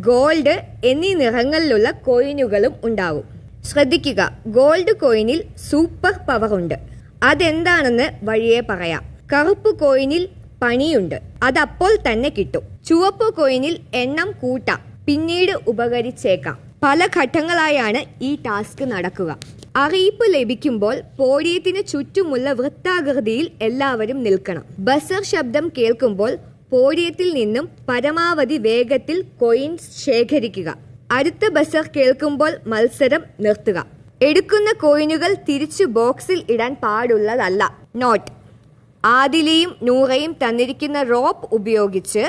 ഗോൾഡ് എന്നീ നിറങ്ങളിലുള്ള കോയിനുകളും ഉണ്ടാവും. ശ്രദ്ധിക്കുക, ഗോൾഡ് കോയിനിൽ സൂപ്പർ പവർ ഉണ്ട്. അതെന്താണെന്ന് വഴിയെ പറയാം. കറുപ്പ് കോയിനിൽ പണിയുണ്ട്, അതപ്പോൾ തന്നെ കിട്ടും. ചുവപ്പ് കോയിനിൽ എണ്ണം കൂട്ടാം, പിന്നീട് ഉപകരിച്ചേക്കാം. പല ഘട്ടങ്ങളായാണ് ഈ ടാസ്ക് നടക്കുക. അറിയിപ്പ് ലഭിക്കുമ്പോൾ പോഡിയത്തിന് ചുറ്റുമുള്ള വൃത്താകൃതിയിൽ എല്ലാവരും നിൽക്കണം. ബസർ ശബ്ദം കേൾക്കുമ്പോൾ പോഡിയത്തിൽ നിന്നും പരമാവധി വേഗത്തിൽ കോയിൻസ് ശേഖരിക്കുക. അടുത്ത ബസർ കേൾക്കുമ്പോൾ മത്സരം നിർത്തുക. എടുക്കുന്ന കോയിനുകൾ തിരിച്ചു ബോക്സിൽ ഇടാൻ പാടുള്ളതല്ല. നോട്ട്: ആദിലയും നൂറയും തന്നിരിക്കുന്ന റോപ്പ് ഉപയോഗിച്ച്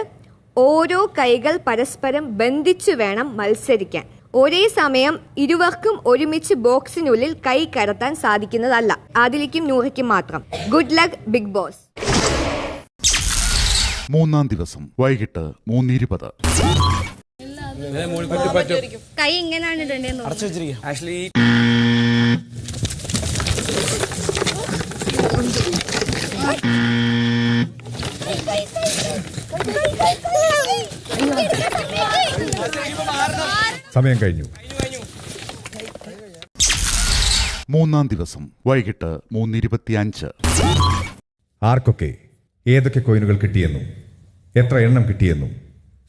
ഓരോ കൈകൾ പരസ്പരം ബന്ധിച്ചു വേണം മത്സരിക്കാൻ. ഒരേ സമയം ഇരുവർക്കും ഒരുമിച്ച് ബോക്സിനുള്ളിൽ കൈ കടത്താൻ സാധിക്കുന്നതല്ല. ആദിലയ്ക്കും നൂറയ്ക്കും മാത്രം. Good luck big Boss. 3-ാം ദിവസം വൈകിട്ട് 3:20. കൈ ഇങ്ങനെയാണ് ഇടേണ്ടത്. ആക്ച്വലി സമയം കഴിഞ്ഞു. 3-ാം ദിവസം വൈകിട്ട് 3:25. ആർക്കൊക്കെ ഏതൊക്കെ കോയിനുകൾ കിട്ടിയെന്നും എത്ര എണ്ണം കിട്ടിയെന്നും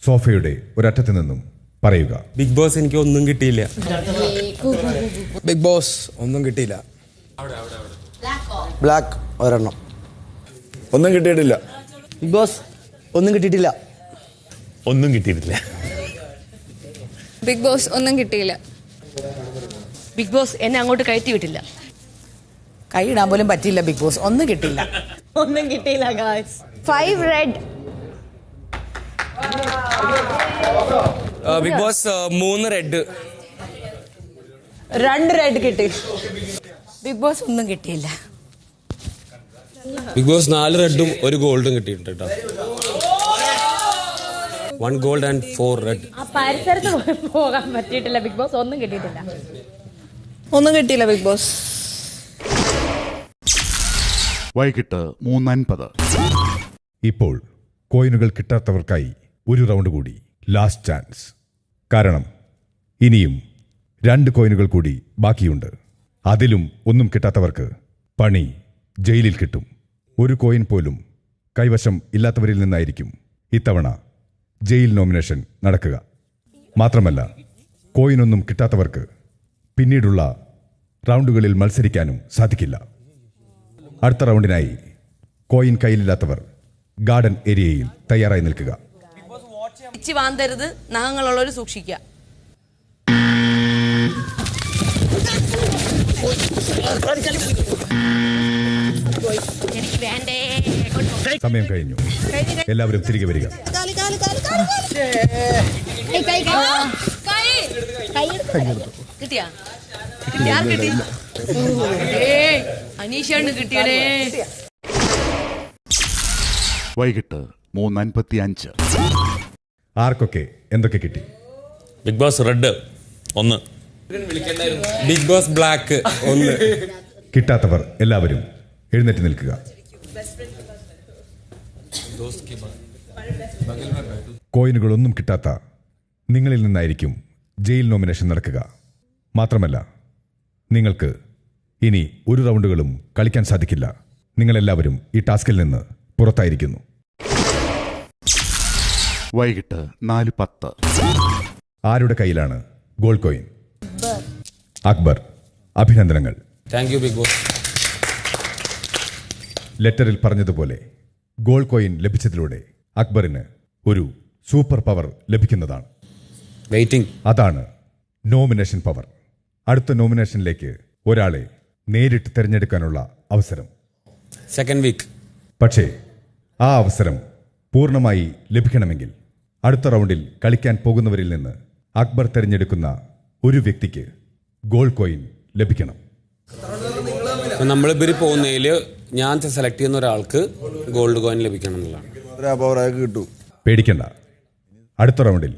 സോഫയുടെ ഒരറ്റത്ത് നിന്നും പറയുക. ബിഗ് ബോസ് എനിക്ക് ഒന്നും കിട്ടിയില്ല. ബിഗ് ബോസ് ഒന്നും കിട്ടിയില്ല. ബ്ലാക്ക് ഒരെണ്ണം. ഒന്നും കിട്ടിയിട്ടില്ല. ബിഗ് ബോസ് ഒന്നും കിട്ടിയിട്ടില്ല. ഒന്നും കിട്ടിയിട്ടില്ല. ബിഗ് ബോസ് ഒന്നും കിട്ടിയില്ല. ബിഗ് ബോസ് എന്നെ അങ്ങോട്ട് കയറ്റി വിട്ടില്ല. കൈ ഇടാൻ പോലും പറ്റിയില്ല. ബിഗ് ബോസ് ഒന്നും കിട്ടിയില്ല. ഒന്നും കിട്ടിയില്ല guys. 5 red. Bigg Boss 3 red. 2 red കിട്ടി. ബിഗ് ബോസ് ഒന്നും കിട്ടിയില്ല. ബിഗ് ബോസ് 4 റെഡും 1 ഗോൾഡും കിട്ടിയിട്ടുണ്ട് കേട്ടോ. 1 ഗോൾഡ് ആൻഡ് 4 റെഡ്. ആ പരിസരത്ത് പോകാൻ പറ്റിയിട്ടില്ല. ബിഗ് ബോസ് ഒന്നും കിട്ടിയിട്ടില്ല. ഒന്നും കിട്ടിയില്ല ബിഗ് ബോസ്. വൈകിട്ട് 3:50. ഇപ്പോൾ കോയിനുകൾ കിട്ടാത്തവർക്കായി ഒരു റൗണ്ട് കൂടി. Last chance. കാരണം ഇനിയും 2 കോയിനുകൾ കൂടി ബാക്കിയുണ്ട്. അതിലും ഒന്നും കിട്ടാത്തവർക്ക് പണി ജയിലിൽ കിട്ടും. 1 കോയിൻ പോലും കൈവശം ഇല്ലാത്തവരിൽ നിന്നായിരിക്കും ഇത്തവണ ജയിൽ നോമിനേഷൻ നടക്കുക. മാത്രമല്ല കോയിനൊന്നും കിട്ടാത്തവർക്ക് പിന്നീടുള്ള റൗണ്ടുകളിൽ മത്സരിക്കാനും സാധിക്കില്ല. അടുത്ത റൗണ്ടിനായി കോയിൻ കയ്യിലില്ലാത്തവർ ഗാർഡൻ ഏരിയയിൽ തയ്യാറായി നിൽക്കുക. ഇച്ചി വാന്തരുത്, നഖങ്ങളുള്ളവർ സൂക്ഷിക്കുക. സമയം കഴിഞ്ഞു. എല്ലാവരും തിരികെ വരിക. കിട്ടിയാ? അനീഷാണ് കിട്ടിയടേ. വൈകിട്ട് 3:55. ആർക്കൊക്കെ എന്തൊക്കെ കിട്ടി? Bigg Boss red 1. Bigg Boss black 1. കിട്ടാത്തവർ എല്ലാവരും എഴുന്നേറ്റ് നിൽക്കുക. കോയിനുകളൊന്നും കിട്ടാത്ത നിങ്ങളിൽ നിന്നായിരിക്കും ജയിൽ നോമിനേഷൻ നടക്കുക. മാത്രമല്ല നിങ്ങൾക്ക് ഇനി 1 റൗണ്ടുകളും കളിക്കാൻ സാധിക്കില്ല. നിങ്ങളെല്ലാവരും ഈ ടാസ്കിൽ നിന്ന് പുറത്തായിരിക്കുന്നു. വൈകിട്ട് 4:10. ആരുടെ കയ്യിലാണ് ഗോൾഡ് കോയിൻ? അക്ബർ. അഭിനന്ദനങ്ങൾ. Thank you big boss. ലെറ്ററിൽ പറഞ്ഞതുപോലെ ഗോൾഡ് കോയിൻ ലഭിച്ചതിലൂടെ അക്ബറിന് ഒരു സൂപ്പർ പവർ ലഭിക്കുന്നതാണ്. വെയിറ്റിംഗ്. അതാണ് നോമിനേഷൻ പവർ. അടുത്ത നോമിനേഷനിലേക്ക് ഒരാളെ നേരിട്ട് തിരഞ്ഞെടുക്കാനുള്ള അവസരം. Second week. പക്ഷേ ആ അവസരം പൂർണ്ണമായി ലഭിക്കണമെങ്കിൽ അടുത്ത റൗണ്ടിൽ കളിക്കാൻ പോകുന്നവരിൽ നിന്ന് അക്ബർ തിരഞ്ഞെടുക്കുന്ന ഒരു വ്യക്തിക്ക് ഗോൾഡ് കോയിൻ ലഭിക്കണം. നമ്മളിവർ പോകുന്നതിൽ ഞാൻ സെലക്ട് ചെയ്യുന്ന ഒരാൾക്ക് ഗോൾഡ് കോയിൻ ലഭിക്കണം എന്നുള്ളതാണ്. പേടിക്കണ്ട. അടുത്ത റൗണ്ടിൽ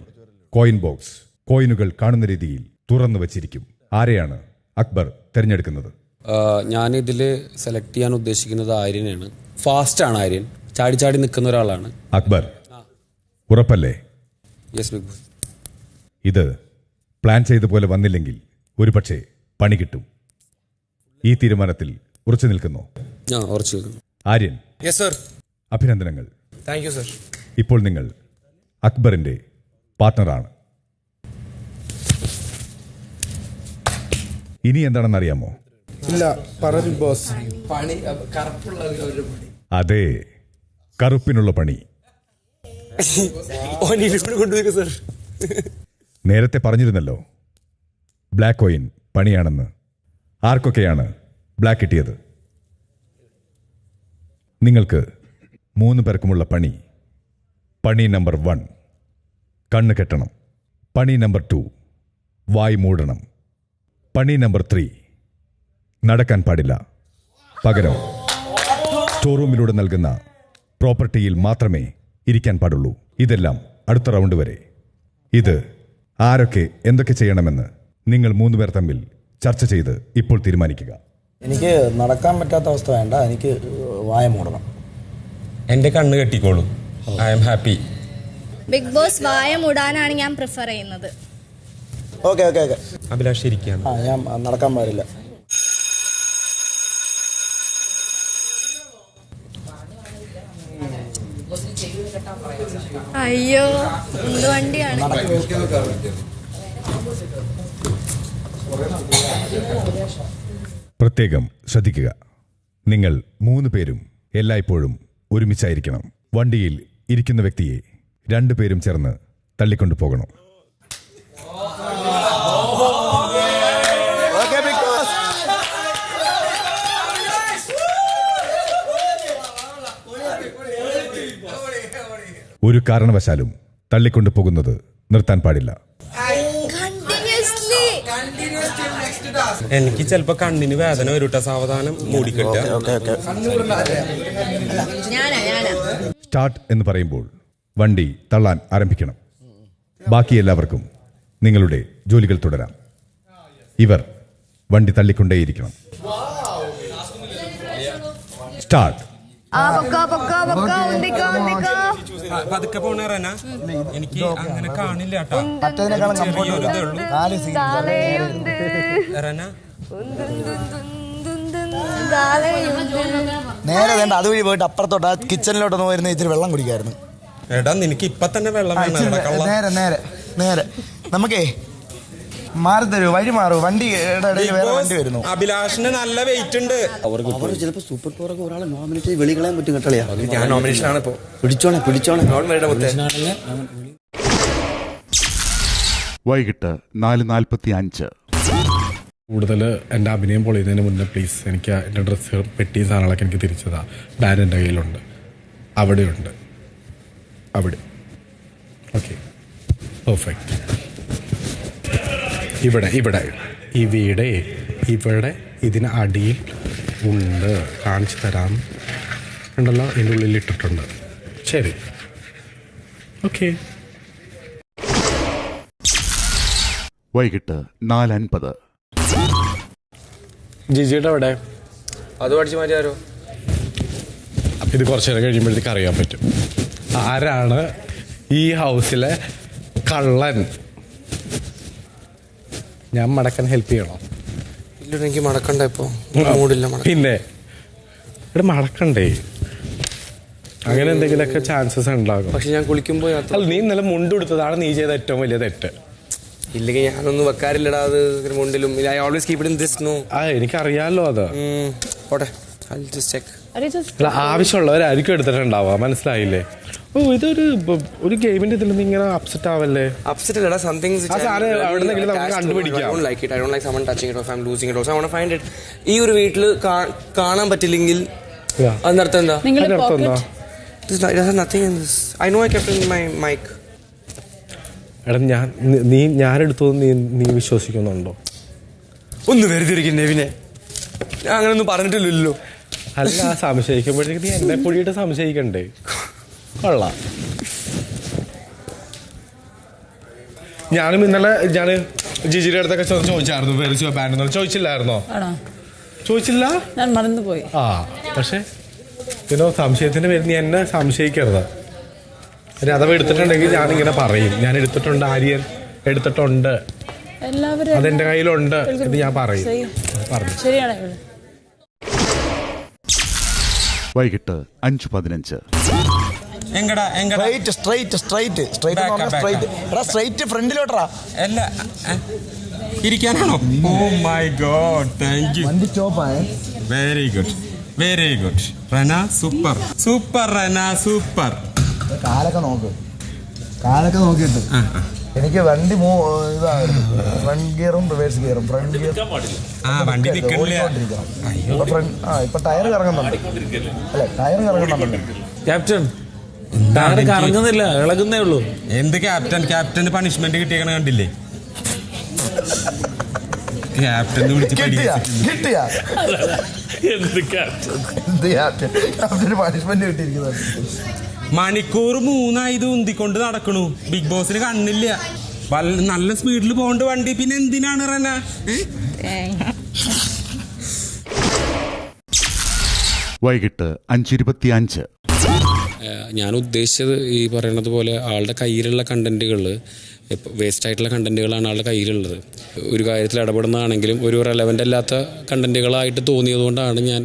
കോയിൻ ബോക്സ് കോയിനുകൾ കാണുന്ന രീതിയിൽ തുറന്നു വച്ചിരിക്കും. ആരെയാണ് അക്ബർ തിരഞ്ഞെടുക്കുന്നത്? ഞാനിതിൽ സെലക്ട് ചെയ്യാൻ ഉദ്ദേശിക്കുന്നത് ആര്യനെയാണ്. ഫാസ്റ്റാണ് ആര്യൻ. ചാടി ചാടി നിൽക്കുന്ന ഒരാളാണ്. അക്ബർ ഉറപ്പല്ലേ? Yes Bigg Boss. ഇത് പ്ലാൻ ചെയ്ത പോലെ വന്നില്ലെങ്കിൽ ഒരുപക്ഷെ പണി കിട്ടും. ഈ തീരുമാനത്തിൽ ഉറച്ചു നിൽക്കുന്നു? ഉറച്ചു നിൽക്കുന്നു. ആര്യൻ. Yes sir. അഭിനന്ദനങ്ങൾ. Thank you sir. ഇപ്പോൾ നിങ്ങൾ അക്ബറിന്റെ പാർട്ട്ണറാണ്. ഇനി എന്താണെന്ന് അറിയാമോ? ഇല്ല, പറ ബിഗ് ബോസ്. പണി കറുപ്പുള്ള ഒരു പണി. അതെ, കറുപ്പിനുള്ള പണി. നേരത്തെ പറഞ്ഞിരുന്നല്ലോ ബ്ലാക്ക് കോയിൻ പണിയാണെന്ന്. ആർക്കൊക്കെയാണ് ബ്ലാക്ക് കിട്ടിയത്? നിങ്ങൾക്ക് 3 പേർക്കുമുള്ള പണി. പണി നമ്പർ 1, കണ്ണ് കെട്ടണം. പണി നമ്പർ 2, വായ് മൂടണം. പണി നമ്പർ 3, നടക്കാൻ പാടില്ല. പകരം സ്റ്റോറൂമിലൂടെ നൽകുന്ന പ്രോപ്പർട്ടിയിൽ മാത്രമേ ഇരിക്കാൻ പാടുള്ളൂ. ഇതെല്ലാം അടുത്ത റൗണ്ട് വരെ. ഇത് ആരൊക്കെ എന്തൊക്കെ ചെയ്യണമെന്ന് നിങ്ങൾ 3 പേർ തമ്മിൽ ചർച്ച ചെയ്ത് ഇപ്പോൾ തീരുമാനിക്കുക. എനിക്ക് നടക്കാൻ പറ്റാത്ത അവസ്ഥ വേണ്ട, എനിക്ക് വായ മൂടണം. എൻ്റെ കണ്ണ് കെട്ടിക്കോളൂ. ഐ എം ഹാപ്പി. ബിഗ് ബോസ് വായ മൂടാനാണ് ഞാൻ പ്രിഫർ ചെയ്യുന്നത്. Okay okay okay. അഭിലാഷ് ഇരിക്കുകയാണ്. ഞാൻ നടക്കാൻ പാടില്ല. അയ്യോ, എന്ത് വണ്ടിയാണ്. പ്രത്യേകം ശ്രദ്ധിക്കുക, നിങ്ങൾ 3 പേരും എല്ലായ്പ്പോഴും ഒരുമിച്ചായിരിക്കണം. വണ്ടിയിൽ ഇരിക്കുന്ന വ്യക്തിയെ 2 പേരും ചേർന്ന് തള്ളിക്കൊണ്ടു പോകണം. ഒരു കാരണവശാലും തള്ളിക്കൊണ്ടു പോകുന്നത് നിർത്താൻ പാടില്ല. എനിക്ക് ചിലപ്പോ കണ്ണിന് വേദന വരൂട്ട. സാവധാനം മൂടിക്കെട്ട. സ്റ്റാർട്ട് എന്ന് പറയുമ്പോൾ വണ്ടി തള്ളാൻ ആരംഭിക്കണം. ബാക്കി എല്ലാവർക്കും നിങ്ങളുടെ ജോലികൾ തുടരാം. ഇവർ വണ്ടി തള്ളിക്കൊണ്ടേയിരിക്കണം. സ്റ്റാർട്ട്. പതുക്കെ പോണ റന, എനിക്ക് അങ്ങനെ കാണില്ല കേട്ടോ. നേരെ വേണ്ട, അതുവഴി പോയിട്ട് അപ്പുറത്തോട്ട് കിച്ചണിലോട്ടൊന്ന് പോയിരുന്ന ഇച്ചിരി വെള്ളം കുടിക്കായിരുന്നു. എടാ നിനക്ക് ഇപ്പൊ തന്നെ വെള്ളം വേണം. നേരെ നേരെ നേരെ നമുക്കേ മാറി തരൂ, വഴി മാറൂ. വണ്ടിയുടെ ഇടയിൽ വേറെ വണ്ടി വരുന്നു. അഭിലാഷിന് നല്ല വെയിറ്റ് ഉണ്ട്. അവർ ചിലപ്പോൾ സൂപ്പർ ഫോറൊക്കെ ഒരാളെ നോമിനേറ്റ് വെളികളയാൻ പറ്റും കേട്ടോളിയാ. ഞാൻ നോമിനേഷനാണ് ഇപ്പോൾ. പിടിച്ചോണേ. വൈകിട്ട് 4:45. കൂടുതൽ എൻ്റെ അഭിനയം പൊളിയുന്നതിന് മുന്നേ പ്ലീസ് എനിക്ക് എൻ്റെ ഡ്രസ്സ് പെട്ടി സാധനങ്ങളൊക്കെ എനിക്ക് തിരിച്ചതാ. ബാഗ് എൻ്റെ കയ്യിലുണ്ട്, അവിടെയുണ്ട്, അവിടെ. Okay, perfect. ഇവിടെ ഇവിടെ ഇതിന് അടിയിൽ ഉണ്ട്, കാണിച്ചു തരാം. ഉണ്ടല്ലോ, ഇതിൻ്റെ ഉള്ളിൽ ഇട്ടിട്ടുണ്ട്. ശരി, ഓക്കെ. വൈകിട്ട് 4:50. ജിജിയുടെ അവിടെ അത് പഠിച്ചു മാറ്റിയാരോ. ഇത് കുറച്ച് നേരം കഴിയുമ്പോഴത്തേക്ക് അറിയാൻ പറ്റും ആരാണ് ഈ ഹൗസിലെ കള്ളൻ. ഞാൻ മടക്കാൻ ഹെൽപ്പ് ചെയ്യണോ? ഇല്ല, എനിക്ക് മടക്കണ്ട. ഇപ്പൊ മൂടില്ല. പിന്നെ ഇവിടെ മടക്കണ്ടേ? അങ്ങനെ എന്തെങ്കിലുമൊക്കെ ചാൻസസ് ഉണ്ടാകും. പക്ഷെ ഞാൻ കുളിക്കുമ്പോ അല്ല, നീ ഇന്നലെ മുണ്ടെടുത്തതാണ് നീ ചെയ്ത ഏറ്റവും വലിയ തെറ്റ്. ഇല്ലെങ്കിൽ ഞാനൊന്നും വെക്കാറില്ലടാ അത് മുണ്ടിലും. I always keep it in this. No, എനിക്കറിയാലോ അത്. പോട്ടെ, ഐ വിൽ ജസ്റ്റ് ചെക്ക്. അല്ല, ആവശ്യമുള്ളവരായിരിക്കും എടുത്തിട്ടുണ്ടാവുക, മനസ്സിലായില്ലേ? ഓ, ഇതൊരു ഗെയിമിന്റെ ഇതിൽ ഇങ്ങനെ അപ്സെറ്റ് ആവല്ലേ? അപ്സെറ്റ് അല്ലടാ, സംതിങ് കണ്ടുപിടിക്കാം. ഈ ഒരു വീട്ടിൽ കാണാൻ പറ്റില്ലെങ്കിൽ അതിനർത്ഥം എന്താ? എടാ, ഞാനെടുത്തത് നീ വിശ്വസിക്കുന്നുണ്ടോ? ഒന്ന് വെറുതെ നെവിനെ, ഞാൻ അങ്ങനൊന്നും പറഞ്ഞിട്ടില്ലല്ലോ. അല്ല, സംശയിക്കുമ്പോഴത്തേക്ക് നീ എന്നെ കൂടിയിട്ട് സംശയിക്കണ്ടേ? കൊള്ളാം. ഞാനും ഇന്നലെ ജിജിയുടെ അടുത്തൊക്കെ ചോദിച്ചായിരുന്നു, ബാൻഡ് ചോദിച്ചില്ലായിരുന്നോ? ചോദിച്ചില്ല, ഞാൻ മറന്നുപോയി. പക്ഷെ സംശയത്തിന്റെ പേര് നീ എന്നെ സംശയിക്കരുത്. അഥവാ എടുത്തിട്ടുണ്ടെങ്കിൽ ഞാനിങ്ങനെ പറയും, ഞാൻ എടുത്തിട്ടുണ്ട്, ആര്യൻ എടുത്തിട്ടുണ്ട്, അതെന്റെ കയ്യിലുണ്ട് എന്ന് ഞാൻ പറയും. ശരിയാണ്. വൈകിട്ട് 5:15. ഫ്രണ്ടിലോട്ടാ ഇരിക്കാനാണോ? Oh my god, thank you. Very good, very good Rana. Super super Rana, super. കാലൊക്കെ നോക്കിയിട്ട് എനിക്ക് വണ്ടി ഇതായിരുന്നു, ഫ്രണ്ട് ഗിയറും റിവേഴ്സ് ഗിയറും. ഫ്രണ്ട് ഗിയർ ഇപ്പൊ ടയർ കറങ്ങുന്നുണ്ട്. അല്ലെ, ടയർ കറങ്ങുന്നുണ്ടല്ലോ ക്യാപ്റ്റൻ. കറങ്ങുന്നില്ല, ഇളകുന്നേ ഉള്ളൂ. എന്ത് ക്യാപ്റ്റൻ? ക്യാപ്റ്റന് പണിഷ്മെന്റ് കിട്ടിയ കണ്ടില്ലേ? ക്യാപ്റ്റൻ പണിഷ്മെന്റ് കിട്ടിയിരിക്കുന്നത്. മണിക്കൂർ 3 ഉന്തിക്കൊണ്ട് നടക്കണു. ബിഗ് ബോസിന് കണ്ണില്ല. നല്ല സ്പീഡിൽ പോകേണ്ട വണ്ടി പിന്നെ എന്തിനാണ് റന? വൈകിട്ട് 5:25. ഞാൻ ഉദ്ദേശിച്ചത് ഈ പറയുന്നത് പോലെ ആളുടെ കയ്യിലുള്ള കണ്ടന്റുകൾ, വേസ്റ്റ് ആയിട്ടുള്ള കണ്ടന്റുകളാണ് ആളുടെ കയ്യിലുള്ളത്. ഒരു കാര്യത്തിൽ ഇടപെടുന്നതാണെങ്കിലും ഒരു റെലവൻ്റ് അല്ലാത്ത കണ്ടന്റുകളായിട്ട് തോന്നിയതുകൊണ്ടാണ് ഞാൻ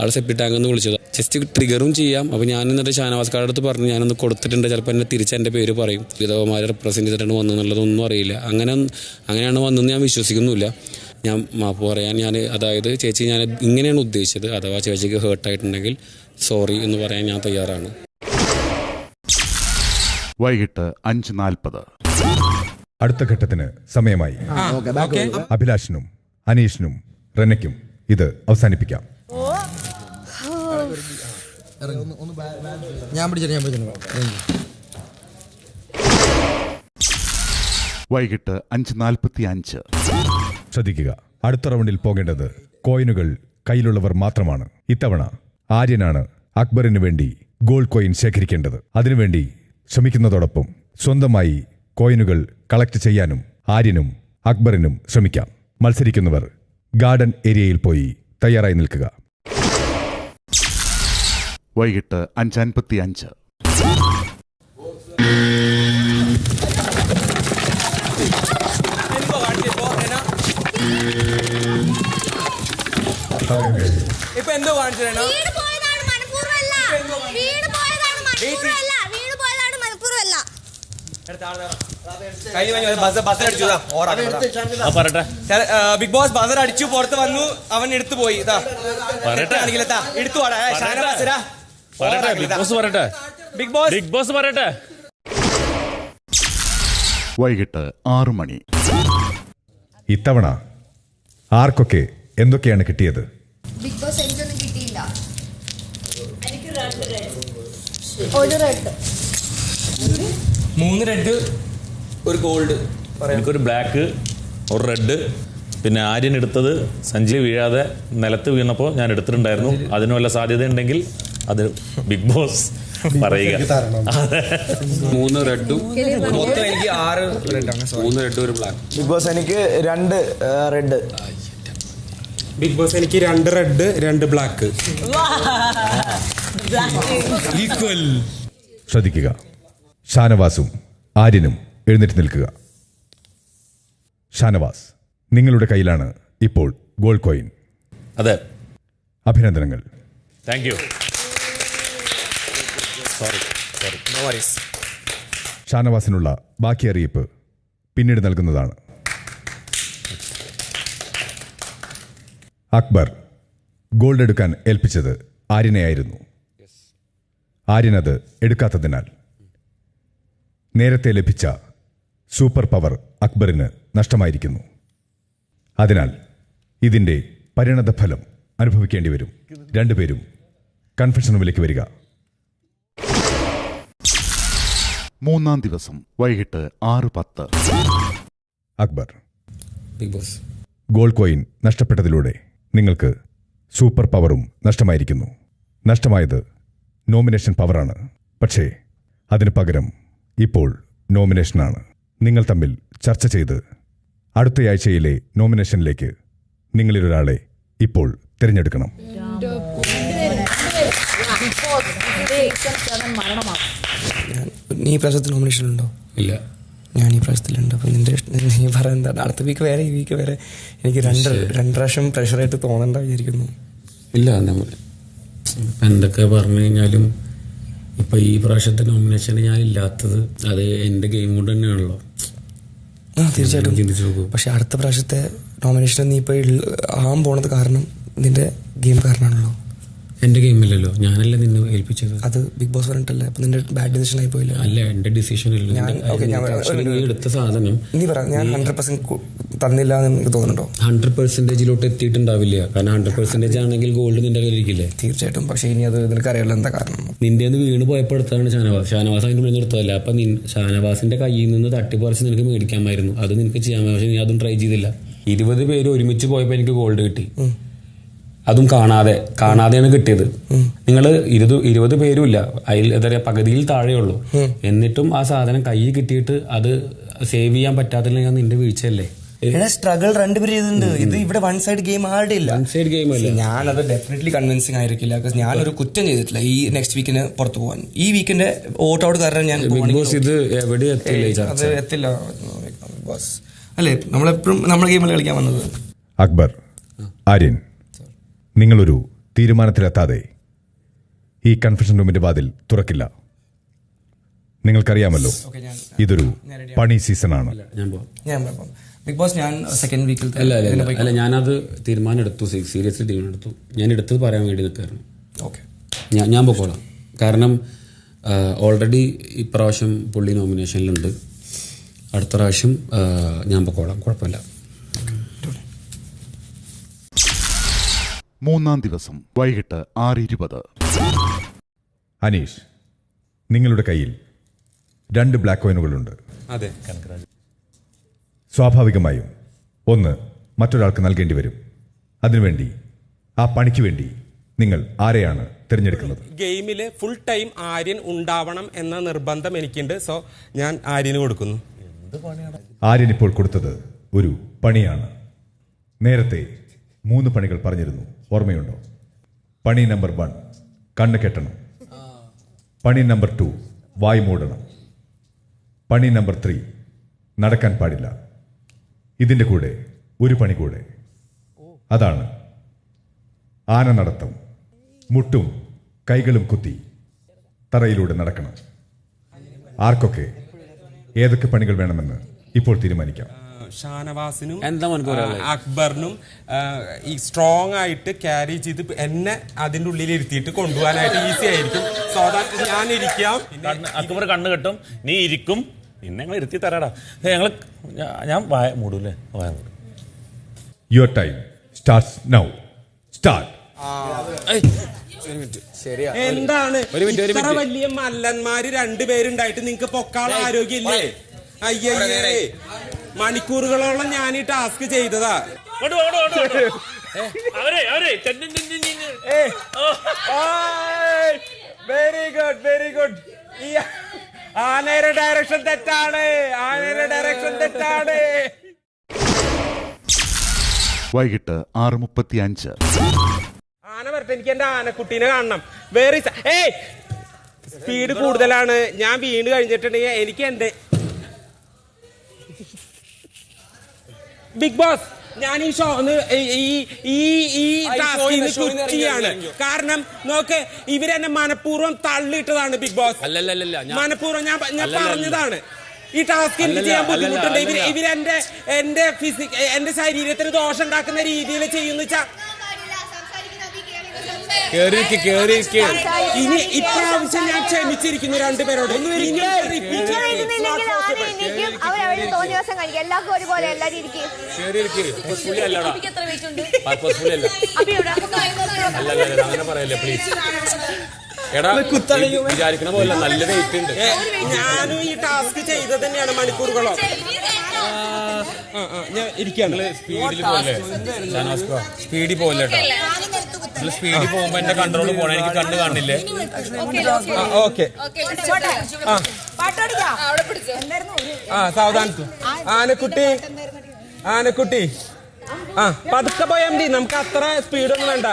ആളെ സെപ്റ്റി ടാങ്ക് എന്ന് വിളിച്ചത്. ജസ്റ്റ് ട്രിഗറും ചെയ്യാം. അപ്പോൾ ഞാൻ എന്നിട്ട് ഷാനവാസ്കാരുടെ അടുത്ത് പറഞ്ഞു ഞാനൊന്ന് കൊടുത്തിട്ടുണ്ട്, ചിലപ്പോൾ എന്നെ തിരിച്ച് എൻ്റെ പേര് പറയും, വിധവമാരെ റെപ്രസെൻറ്റ് ചെയ്തിട്ടാണ് വന്നതെന്നുള്ളതൊന്നും അറിയില്ല. അങ്ങനെയാണ് വന്നതെന്ന് ഞാൻ വിശ്വസിക്കുന്നുമില്ല. ഞാൻ മാപ്പ് പറയാൻ അതായത് ചേച്ചി ഞാൻ ഇങ്ങനെയാണ് ഉദ്ദേശിച്ചത്. അഥവാ ചേച്ചിക്ക് ഹേർട്ടായിട്ടുണ്ടെങ്കിൽ സോറി എന്ന് പറയാൻ ഞാൻ തയ്യാറാണ്. വൈകിട്ട് 5:40. അടുത്ത ഘട്ടത്തിന് സമയമായി. അഭിലാഷിനും അനീഷിനും റെനയ്ക്കും ഇത് അവസാനിപ്പിക്കാം. വൈകിട്ട് 5:45. ശ്രദ്ധിക്കുക, അടുത്ത റൗണ്ടിൽ പോകേണ്ടത് കോയിനുകൾ കയ്യിലുള്ളവർ മാത്രമാണ്. ഇത്തവണ ആര്യനാണ് അക്ബറിന് വേണ്ടി ഗോൾഡ് കോയിൻ ശേഖരിക്കേണ്ടത്. അതിനുവേണ്ടി ശ്രമിക്കുന്നതോടൊപ്പം സ്വന്തമായി കോയിനുകൾ കളക്ട് ചെയ്യാനും ആര്യനും അക്ബറിനും ശ്രമിക്കാം. മത്സരിക്കുന്നവർ ഗാർഡൻ ഏരിയയിൽ പോയി തയ്യാറായി നിൽക്കുക. വൈകിട്ട് 5:55. ഇപ്പൊ എന്തോ കാണിച്ചു? ബിഗ് ബോസ് ബസർ അടിച്ചു, പുറത്ത് വന്നു, അവൻ എടുത്തു പോയി. ബിഗ് ബോസ് പറയട്ടെ. വൈകിട്ട് 6 മണി. ഇത്തവണ ആർക്കൊക്കെ എന്തൊക്കെയാണ് കിട്ടിയത്? ബിഗ് ബോസ് എനിക്കൊന്നും കിട്ടിയില്ല. ഒരു റെഡ്, 3 റെഡ്, ഒരു ഗോൾഡ്, എനിക്കൊരു ബ്ലാക്ക്, ഒരു റെഡ്. പിന്നെ ആര്യൻ എടുത്തത് സഞ്ജയ് വീഴാതെ നിലത്ത് വീണപ്പോൾ ഞാൻ എടുത്തിട്ടുണ്ടായിരുന്നു. അതിന് വല്ല സാധ്യത ഉണ്ടെങ്കിൽ അത് ബിഗ് ബോസ് പറയുക. 3 റെഡും മൊത്തം എനിക്ക് 6 റെഡാണ്. 3 റെഡും ഒരു ബ്ലാക്ക്. ബിഗ് ബോസ് എനിക്ക് 2 റെഡ്. ബിഗ് ബോസ് എനിക്ക് 2 റെഡ് 2 ബ്ലാക്ക്. ഈക്വൽ. ശ്രദ്ധിക്കുക, ഷാനവാസും ആര്യനും എഴുന്നേറ്റ് നിൽക്കുക. ഷാനവാസ്, നിങ്ങളുടെ കയ്യിലാണ് ഇപ്പോൾ ഗോൾഡ് കോയിൻ. അതെ, അഭിനന്ദനങ്ങൾ. Thank U. ഷാനവാസിനുള്ള ബാക്കി അറിയിപ്പ് പിന്നീട് നൽകുന്നതാണ്. അക്ബർ ഗോൾഡ് എടുക്കാൻ ഏൽപ്പിച്ചത് ആര്യനെയായിരുന്നു. ആര്യനത് എടുക്കാത്തതിനാൽ നേരത്തെ ലഭിച്ച സൂപ്പർ പവർ അക്ബറിന് നഷ്ടമായിരിക്കുന്നു. അതിനാൽ ഇതിന്റെ പരിണതഫലം അനുഭവിക്കേണ്ടി വരും. രണ്ടുപേരും കൺഫെഷൻ റൂമിലേക്ക് വരിക. 3-ാം ദിവസം വൈകിട്ട് 6:10. Akbar, big boss, gold coin നഷ്ടപ്പെട്ടതിലൂടെ നിങ്ങൾക്ക് സൂപ്പർ പവറും നഷ്ടമായിരിക്കുന്നു. നഷ്ടമായത് നോമിനേഷൻ പവറാണ്. പക്ഷേ അതിന് പകരം ഇപ്പോൾ നോമിനേഷനാണ്. നിങ്ങൾ തമ്മിൽ ചർച്ച ചെയ്ത് അടുത്തയാഴ്ചയിലെ നോമിനേഷനിലേക്ക് നിങ്ങളിലൊരാളെ ഇപ്പോൾ തിരഞ്ഞെടുക്കണം. നീ പ്രാവശ്യത്തിൽ നോമിനേഷനുണ്ടോ? ഇല്ല. ഞാൻ ഈ പ്രാവശ്യത്തിലുണ്ട്. അപ്പം നീ പറയുന്നത് അടുത്ത വീക്ക് വേറെ, ഈ വീക്ക് വേറെ. എനിക്ക് രണ്ട് പ്രാവശ്യം പ്രഷറായിട്ട് തോന്നണ്ട വിചാരിക്കുന്നു. ഇല്ല, എന്തൊക്കെ പറഞ്ഞു കഴിഞ്ഞാലും ഇപ്പൊ ഈ പ്രാവശ്യത്തെ നോമിനേഷൻ ഞാൻ ഇല്ലാത്തത് അത് എന്റെ ഗെയിം കൊണ്ട് തന്നെയാണല്ലോ. തീർച്ചയായിട്ടും ചിന്തിച്ചു നോക്കൂ. പക്ഷെ അടുത്ത പ്രാവശ്യത്തെ നോമിനേഷൻ നീ ഇപ്പൊ ആകാൻ പോണത് കാരണം നിന്റെ ഗെയിം കാരണമാണല്ലോ. എന്റെ ഗെയിമില്ലല്ലോ, ഞാനല്ല നിന്നെ ഏൽപ്പിച്ചത്. അത് ബിഗ് ബോസ് പറഞ്ഞിട്ടല്ലേ, അപ്പൊ നിന്റെ ബാഡ് ഡിസിഷൻ ആയി പോയില്ല. അല്ല, എന്റെ ഡിസിഷൻ അല്ല. നീ എടുത്ത സാധനം നീ പറ, ഞാൻ 100% തന്നില്ല എന്ന് എനിക്ക് തോന്നുന്നുണ്ടോ? 100%ലോട്ട് എത്തിയിട്ടുണ്ടാവില്ല. കാരണം 100% ആണെങ്കിൽ ഗോൾഡ് നിന്റെ കയ്യിലിരിക്കില്ലേ? തീർച്ചയായിട്ടും. പക്ഷെ ഇനി അത് നിനക്ക് അറിയാലോ എന്താ കാരണം. നിന്റെ വീണ് പോയപ്പോൾ എടുത്താണ് ഷാനവാസ് അതിന്റെ മുന്നിൽ എടുത്തതല്ല. അപ്പൊ ഷാനവാസിന്റെ കയ്യിൽ നിന്ന് തട്ടിപ്പറിച്ച് നിനക്ക് മേടിക്കാമായിരുന്നു. അത് നിനക്ക് ചെയ്യാൻ, പക്ഷെ നീ അതും ട്രൈ ചെയ്തില്ല. 20 പേര് ഒരുമിച്ച് പോയപ്പോൾ എനിക്ക് ഗോൾഡ് കിട്ടി. അതും കാണാതെയാണ് കിട്ടിയത്. നിങ്ങൾ 20 പേരും ഇല്ല, അതിൽ എന്താ പറയാ പകുതിയിൽ താഴെയുള്ളൂ. എന്നിട്ടും ആ സാധനം കയ്യിൽ കിട്ടിയിട്ട് അത് സേവ് ചെയ്യാൻ പറ്റാത്തില്ല. നിന്റെ വീഴ്ചയല്ലേ? സ്ട്രഗിൾ രണ്ടുപേരും ചെയ്തിട്ടുണ്ട്. ഇത് ഇവിടെ വൺ സൈഡ് ഗെയിം ആരുടെ ഇല്ല. ഞാനത് ഡെഫിനറ്റ്ലി കൺവിൻസിംഗ് ആയിരിക്കില്ല. ഞാനൊരു കുറ്റം ചെയ്തിട്ടില്ല ഈ നെക്സ്റ്റ് വീക്കിന് പുറത്തു പോകാൻ. ഈ വീക്കിന്റെ വോട്ട് ഔട്ട് കാരണം ഞാൻ അത് എത്തില്ല ബോസ്. അല്ലേ, നമ്മളെപ്പോഴും നമ്മുടെ ഗെയിമിൽ കളിക്കാൻ വന്നത്. അക്ബർ, ആര്യൻ, നിങ്ങളൊരു തീരുമാനത്തിലെത്താതെ ഈ കൺഫെഷൻ റൂമിന്റെ വാതിൽ തുറക്കില്ല. നിങ്ങൾക്കറിയാമല്ലോ, ഇതൊരു പണി സീസണാണ്. ബിഗ് ബോസ് ഞാൻ സെക്കൻഡ് വീക്കിൽ അല്ല, ഞാനത് തീരുമാനം എടുത്തു, സീരിയസ്ലി തീരുമാനം എടുത്തു. ഞാൻ എടുത്തത് പറയാൻ വേണ്ടി നിൽക്കായിരുന്നു. ഞാൻ പൊക്കോളാം. കാരണം ഓൾറെഡി ഇപ്രാവശ്യം പുള്ളി നോമിനേഷനിലുണ്ട്. അടുത്ത പ്രാവശ്യം ഞാൻ പൊക്കോളാം, കുഴപ്പമില്ല. 3-ാം ദിവസം വൈകിട്ട് 6:20. അനീഷ്, നിങ്ങളുടെ കയ്യിൽ 2 ബ്ലാക്ക് കോയിനുകളുണ്ട്. അതെ. സ്വാഭാവികമായും ഒന്ന് മറ്റൊരാൾക്ക് നൽകേണ്ടി വരും. അതിനുവേണ്ടി, ആ പണിക്ക് വേണ്ടി നിങ്ങൾ ആരെയാണ് തിരഞ്ഞെടുക്കുന്നത്? ഗെയിമില് ഫുൾ ടൈം ആര്യൻ ഉണ്ടാവണം എന്ന നിർബന്ധം എനിക്കുണ്ട്. സോ ഞാൻ ആര്യന് കൊടുക്കുന്നു. ആര്യൻ ഇപ്പോൾ കൊടുത്തത് ഒരു പണിയാണ്. നേരത്തെ 3 പണികൾ പറഞ്ഞിരുന്നു, ഓർമ്മയുണ്ടോ? പണി നമ്പർ 1 കണ്ണ് കെട്ടണം. പണി നമ്പർ 2 വായ് മൂടണം. പണി നമ്പർ 3 നടക്കാൻ പാടില്ല. ഇതിൻ്റെ കൂടെ ഒരു പണി കൂടെ, അതാണ് ആന നടത്തം. മുട്ടും കൈകളും കുത്തി തറയിലൂടെ നടക്കണം. ആർക്കൊക്കെ ഏതൊക്കെ പണികൾ വേണമെന്ന് ഇപ്പോൾ തീരുമാനിക്കാം. ഷാനവാസിനും അക്ബറിനും ഈ സ്ട്രോങ് ആയിട്ട് ക്യാരി ചെയ്ത് എന്നെ അതിൻ്റെ ഉള്ളിൽ ഇരുത്തിയിട്ട് കൊണ്ടുപോകാനായിട്ട് ഈസി ആയിരിക്കും. സോ ദാറ്റ് ഞാൻ ഇരിക്കാം. അക്ബർ കണ്ണ് കെട്ടും, നീ ഇരിക്കും, പിന്നെ ഞങ്ങൾ ഇരുത്തി തരാടാ. ഞാൻ വായ മൂടൂല്ലേ? വായ മൂടും. Your time starts now. Start. എന്താണ് ഇത്ര വലിയ മല്ലന്മാര് 2 പേരുണ്ടായിട്ട് നിങ്ങക്ക് പൊക്കാള ആരോഗ്യമില്ലേ? അയ്യേ, മണിക്കൂറുകളോളം ഞാൻ ഈ ടാസ്ക് ചെയ്തതാ. Very good, very good. ആനയുടെ ഡയറക്ഷൻ തെറ്റാണ്, ആനയുടെ ഡയറക്ഷൻ തെറ്റാണ്. വൈകിട്ട് 6:35. ആന വരട്ടെ, എനിക്ക് എന്റെ ആനക്കുട്ടീനെ കാണണം. വേറെ സ്പീഡ് കൂടുതലാണ്. ഞാൻ വീണ് കഴിഞ്ഞിട്ടുണ്ടെങ്കിൽ എനിക്ക് എന്റെ ബിഗ് ബോസ് ഞാൻ ഈ ഷോന്ന് ഈ ടാസ്കിന് കുറ്റിയാണ്. കാരണം നോക്ക്, ഇവരെന്നെ മനഃപൂർവ്വം തള്ളിയിട്ടതാണ് ബിഗ് ബോസ്. മനഃപൂർവ്വം ഞാൻ പറഞ്ഞതാണ്. ഈ ടാസ്ക് എനിക്ക് ചെയ്യാൻ ബുദ്ധിമുട്ടുണ്ട്. എന്റെ ശരീരത്തിന് ദോഷം ഉണ്ടാക്കുന്ന രീതിയിൽ ചെയ്യുന്ന വെച്ചാൽ ഇനി ഇപ്രാവശ്യം ഞാൻ ക്ഷമിച്ചിരിക്കുന്നു 2 പേരോട്. അങ്ങനെ പറയല്ലേ പ്ലീസ്. വിചാരിക്കണ പോലെ നല്ല വെയിറ്റ് ഉണ്ട്. ഞാനും ഈ ടാസ്ക് ചെയ്തത് തന്നെയാണ് മണിക്കൂറുകളോ. ഞാൻ ഇരിക്കാണ്. സ്പീഡിൽ പോലെ സ്പീഡിൽ പോലെ സ്പീഡിൽ പോകുമ്പോ എന്റെ കൺട്രോൾ പോണേ, എനിക്ക് കണ്ണ് കാണില്ലേ? ഓക്കെ, സാവധാനത്തു. ആനക്കുട്ടി പതുക്കെ പോയാൽ മതി, നമുക്ക് അത്ര സ്പീഡൊന്നും വേണ്ട.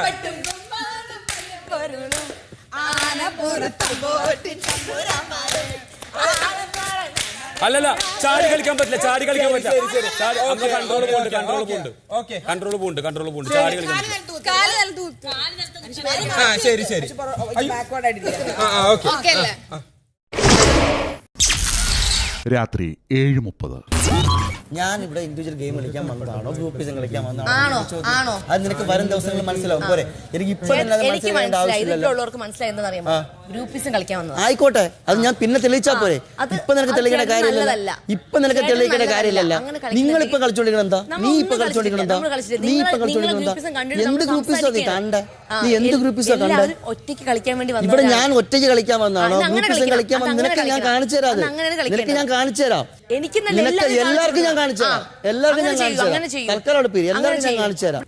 അല്ലല്ല, ചാടി കളിക്കാൻ പറ്റില്ല, ചാടി കളിക്കാൻ പറ്റില്ല. Control pond, control pond, control pond, control pond. ചാടി കളിക്കാൻ ശരി ശരി. രാത്രി 7:30. ഞാൻ ഇവിടെ ഇൻഡിവിജ്വൽ ഗെയിം കളിക്കാൻ വന്നതാണോ ഗ്രൂപ്പിസം കളിക്കാൻ ആണോ? വന്നതാണോ? അത് നിനക്ക് വരും ദിവസങ്ങളിൽ മനസ്സിലാവും പോരെ. എനിക്ക് ഇപ്പൊ മനസ്സിലായെന്നറിയാമോ? ഗ്രൂപ്പിസം കളിക്കാൻ വന്നത് ആയിക്കോട്ടെ, അത് ഞാൻ പിന്നെ തെളിയിച്ചാ പോരെ. ഇപ്പൊ നിനക്ക് തെളിയിക്കേണ്ട കാര്യമില്ലല്ലോ. ഇപ്പൊ നിനക്ക് തെളിയിക്കേണ്ട കാര്യമില്ലല്ല. നിങ്ങൾ ഇപ്പൊ കളിച്ചോണ്ടിരിക്കണം എന്താ? നീ ഇപ്പൊ കളിച്ചോണ്ടിരിക്കണം എന്താ? നീ ഇപ്പൊ കളിച്ചോണ്ടിരിക്കണം എന്താ? എന്ത് ഗ്രൂപ്പിസോ നീ കണ്ടേ? നീ എന്ത് ഗ്രൂപ്പിസോ കണ്ടേ? ഒറ്റയ്ക്ക് കളിക്കാൻ വേണ്ടി ഇവിടെ ഞാൻ ഒറ്റയ്ക്ക് കളിക്കാൻ വന്നതാണോ? ഗ്രൂപ്പിസം കളിക്കാൻ വന്ന നിനക്ക് ഞാൻ കാണിച്ചു തരാം. നിനക്ക് ഞാൻ കാണിച്ചു തരാം. നിനക്ക് എല്ലാവർക്കും ഞാൻ കാണിച്ചു തരാം. എല്ലാവർക്കും ഞാൻ കാണിച്ചു തരാം. തൽക്കാലം അടുപ്പിരി. എല്ലാവർക്കും ഞാൻ കാണിച്ചു തരാം.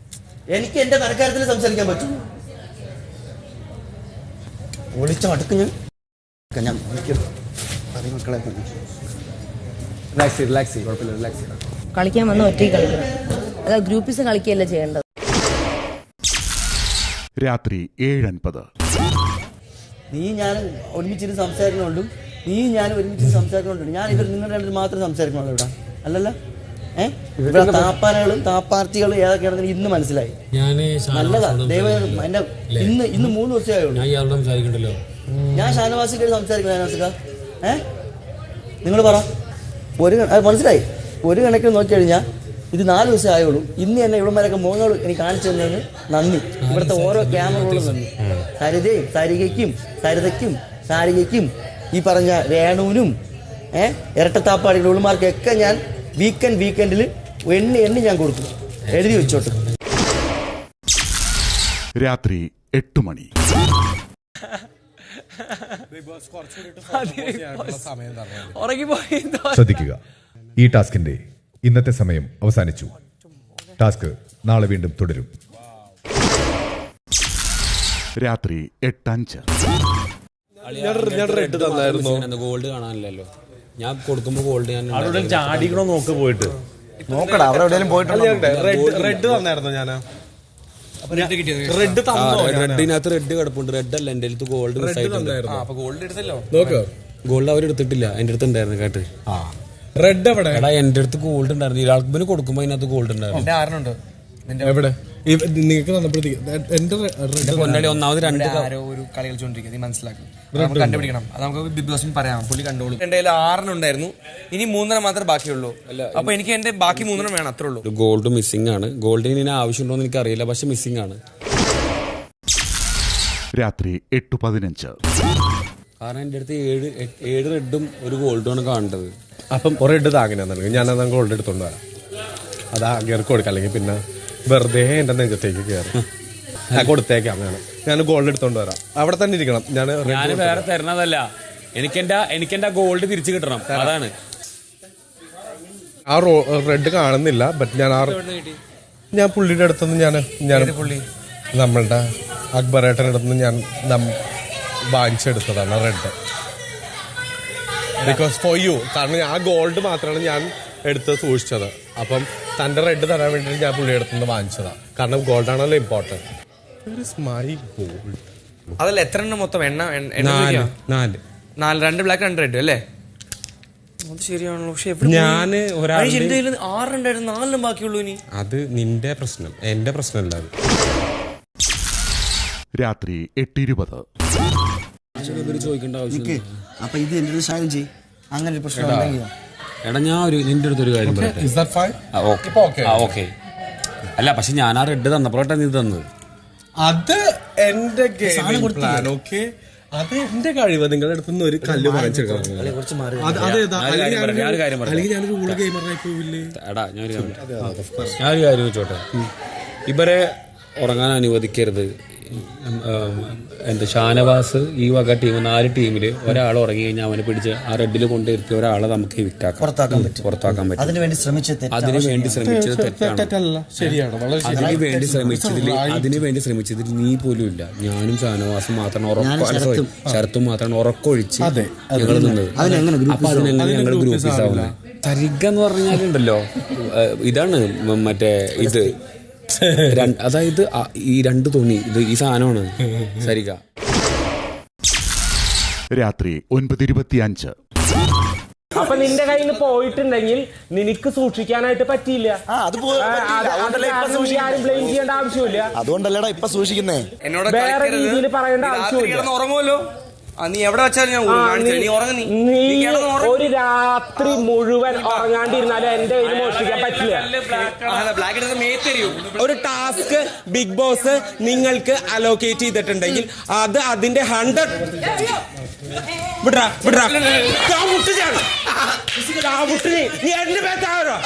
എനിക്ക് എന്റെ തരക്കാര്യത്തിൽ സംസാരിക്കാൻ പറ്റും. ഒളിച്ച അടുക്ക് ഞാൻ മക്കളെ കളിക്കാൻ വന്ന ഒറ്റയ്ക്ക് കളിക്കണം. അതായത് ഗ്രൂപ്പിസം കളിക്കുകയല്ല ചെയ്യേണ്ടത്. രാത്രി 7:50. നീ ഞാൻ ഒരുമിച്ചിട്ട് സംസാരിക്കണോണ്ടും നീ ഞാൻ ഒരുമിച്ച് സംസാരിക്കണോണ്ടും ഞാൻ നിങ്ങളുടെ രണ്ടിൽ മാത്രം സംസാരിക്കണുള്ളൂ ഇവിടെ, അല്ലല്ലോ. ഇവിടെ താപ്പാനകളും താപ്പാർത്തികളും ഏതൊക്കെയാണെന്ന് ഇന്ന് മനസ്സിലായി. നല്ലതാ. ദൈവം എന്റെ ഇന്ന് 3 ദിവസമായുള്ളൂ. ഞാൻ ഷാനവാസിക്കായിട്ട് സംസാരിക്കണം. ഷാനവാസിക്ക നിങ്ങൾ പറ. മനസ്സിലായി. ഒരു കണക്കിന് നോക്കിക്കഴിഞ്ഞാൽ ഇത് 4 ദിവസം ആയുള്ളൂ. ഇന്ന് തന്നെ ഇവിടന്മാരൊക്കെ മോനോട് എനിക്ക് കാണിച്ചു തന്നതിന് നന്ദി. ഇവിടുത്തെ ഓരോ ക്യാമറകളും നന്ദി. സരിതയ്ക്കും സാരികയ്ക്കും ഈ പറഞ്ഞ രേണുവിനും ഇരട്ടത്താപ്പാടികൾ ഉള്ളുമാർക്കൊക്കെ ഞാൻ വീക്കെൻഡിൽ എണ്ണി ഞാൻ കൊടുക്കും. എഴുതി വെച്ചോട്ട്. രാത്രി 8 മണി. ശ്രദ്ധിക്കുക, ഈ ടാസ്കിന്റെ ഇന്നത്തെ സമയം അവസാനിച്ചു. ടാസ്ക് നാളെ വീണ്ടും തുടരും. രാത്രി 8:05. ഗോൾഡ് കാണാനില്ലല്ലോ. ഞാൻ കൊടുക്കുമ്പോ ഗോൾഡ് ഞാൻ ചാടിക്കണോ നോക്ക് പോയിട്ട് നോക്കടാ. അവിടെ എവിടെയെങ്കിലും പോയിട്ട് റെഡ് തന്നായിരുന്നു ഞാൻ. റെഡിനകത്ത് റെഡ് കിടപ്പുണ്ട്. റെഡ് അല്ല, എന്റെ അടുത്ത് ഗോൾഡ് ഗോൾഡ് എടുത്തല്ലോ. ഗോൾഡ് അവരെടുത്തിട്ടില്ല, എന്റെ അടുത്ത് ഉണ്ടായിരുന്നു കേട്ട്. റെഡ് എവിടെ? എടാ എന്റെ അടുത്ത് ഗോൾഡ് ഉണ്ടായിരുന്നു. ഇയാൾക്ക് കൊടുക്കുമ്പോ അതിനകത്ത് ഗോൾഡ് ഉണ്ടായിരുന്നു. എവിടെ? നിങ്ങൾക്ക് തന്നപ്പോഴത്തേക്ക് ഒന്നാമത് 2 ഒരു കളി കളിച്ചോണ്ടിരിക്കുന്നത്. നീ മനസ്സിലാക്കും. കണ്ടുപിടിക്കണം. അത് നമുക്ക് ബിഗ് ബോസിന് പറയാം. പുള്ളി കണ്ടോളൂ. എന്റെ 6 ഉണ്ടായിരുന്നു. ഇനി 3 മാത്രമേ ബാക്കിയുള്ളൂ. അപ്പൊ എനിക്ക് എന്റെ ബാക്കി 3 വേണം. അത്രേ ഉള്ളൂ. ഗോൾഡ് മിസ്സിംഗ് ആണ്. ഗോൾഡിന് ഇനി ആവശ്യമുണ്ടോ എന്ന് എനിക്ക് അറിയില്ല, പക്ഷെ മിസ്സിംഗ് ആണ്. രാത്രി 8:15. കാരണം എന്റെ അടുത്ത് 7 റെഡും ഒരു ഗോൾഡും ആണ് കാണേണ്ടത്. അപ്പം ഒരു റെഡ് താങ്ങനെ നൽകും. ഞാനത് ഗോൾഡ് എടുത്തോണ്ട് വരാം. അതാ കയറി കൊടുക്കാം. അല്ലെങ്കിൽ പിന്നെ വെറുതെ എന്റെ നെഞ്ചത്തേക്ക് കയറും. കൊടുത്തേക്കാം. ഞാൻ ഗോൾഡ് എടുത്തോണ്ട് വരാം. അവിടെ തന്നെ ഇരിക്കണം. ഞാൻ വേറെ തരണതല്ല. എനിക്കെന്റെ ഗോൾഡ് തിരിച്ചു കിട്ടണം. അതാണ്. ആ റെഡ് കാണുന്നില്ല. ബട്ട് ഞാൻ പുള്ളിയുടെ അടുത്തുനിന്ന് ഞാൻ നമ്മളുടെ അക്ബറേട്ടൻ്റെ അടുത്തുനിന്ന് ഞാൻ വാങ്ങിച്ചെടുത്തതാണ് റെഡ്. Because for you. കാരണം ആ ഗോൾഡ് മാത്രമാണ് ഞാൻ എടുത്ത് സൂക്ഷിച്ചത്. അപ്പം തൻ്റെ റെഡ് തരാൻ വേണ്ടിയിട്ട് ഞാൻ പുള്ളിയുടെ അടുത്തുനിന്ന് വാങ്ങിച്ചതാണ്. കാരണം ഗോൾഡാണല്ലോ ഇമ്പോർട്ടൻറ്റ്. അതല്ല, എത്ര എണ്ണം മൊത്തം? 4 2 ബ്ലാക്ക് 2 റെഡ് അല്ലേ? അത് ശരിയാണല്ലോ. പക്ഷെ ഞാൻ 6 ഉണ്ടായിരുന്നു. 4 ബാക്കിയുള്ളൂ. ഇനി അത് നിന്റെ പ്രശ്നം, എന്റെ പ്രശ്നമല്ല. രാത്രി 8:20. ചോദിക്കേണ്ട ആവശ്യം. അപ്പൊ ഇത് എന്റെ സാധനം ചെയ്യും. അങ്ങനെ ഒരു പ്രശ്നം ഉണ്ടെങ്കിൽ എടാ ഞാൻ നിന്റെ അടുത്തൊരു കാര്യം ഓക്കെ. അല്ല, പക്ഷെ ഞാൻ ആ റെഡ് തന്നപ്പോഴാണ് നീ തന്നത്. അത് എന്റെ പ്ലാൻ. ഓക്കെ, അത് എന്റെ കഴിവ്. നിങ്ങളുടെ അടുത്തുനിന്ന് ഒരു കല്ല് വാങ്ങിച്ചെടുക്കണം. ഞാനൊരു ഊള ഗെയിമറായി പോവില്ലേ? എടാ ഞാനൊരു കാര്യം വെച്ചോട്ടെ. ഇവരെ ഉറങ്ങാൻ അനുവദിക്കരുത്. എന്താ ഷാനവാസ് ഈ വക ടീം 4 ടീമിൽ ഒരാൾ ഉറങ്ങി കഴിഞ്ഞാൽ അവനെ പിടിച്ച് ആ റെഡിൽ കൊണ്ടിരുത്തി ഒരാളെ നമുക്ക് പുറത്താക്കാൻ പറ്റും. അതിനുവേണ്ടി ശ്രമിച്ചത് തെറ്റാണ്. അതിനുവേണ്ടി ശ്രമിച്ചതിൽ നീ പോലും ഇല്ല. ഞാനും ഷാനവാസും മാത്രം ശരത്തും മാത്രമാണ് ഉറക്കൊഴിച്ച് ഞങ്ങൾ നിന്നത്. അപ്പൊ അതിനെങ്ങനെ ഞങ്ങൾ ഗ്രൂപ്പ് ആവുന്നത്? സരിക എന്ന് പറഞ്ഞാലുണ്ടല്ലോ, ഇതാണ് മറ്റേ ഇത്. അതായത് ഈ 2 തുണി ഈ സാധനമാണ് സരിക. രാത്രി 9:25. അപ്പൊ നിന്റെ കയ്യിൽ നിന്ന് പോയിട്ടുണ്ടെങ്കിൽ നിനക്ക് സൂക്ഷിക്കാനായിട്ട് പറ്റിയില്ല. ആരും ബ്ലെയിം ചെയ്യേണ്ട ആവശ്യമില്ല. അതുകൊണ്ടല്ലടാ ഇപ്പൊ സൂക്ഷിക്കുന്നേ. വേറെ രീതിയിൽ പറയേണ്ട ആവശ്യമില്ല. ഉറങ്ങുമല്ലോ. നീ എവിടെ വെച്ചാലും ഞാൻ നീ ഉറങ്ങി ഒരു രാത്രി മുഴുവൻ ഉറങ്ങാണ്ടിരുന്നാലും എന്റെ കയ്യിൽ മോഷ്ടിക്കാൻ പറ്റില്ല. ഒരു ടാസ്ക് ബിഗ് ബോസ് നിങ്ങൾക്ക് അലോക്കേറ്റ് ചെയ്തിട്ടുണ്ടെങ്കിൽ അത് അതിന്റെ 100 നീ എന്റെ പേത്താവരോ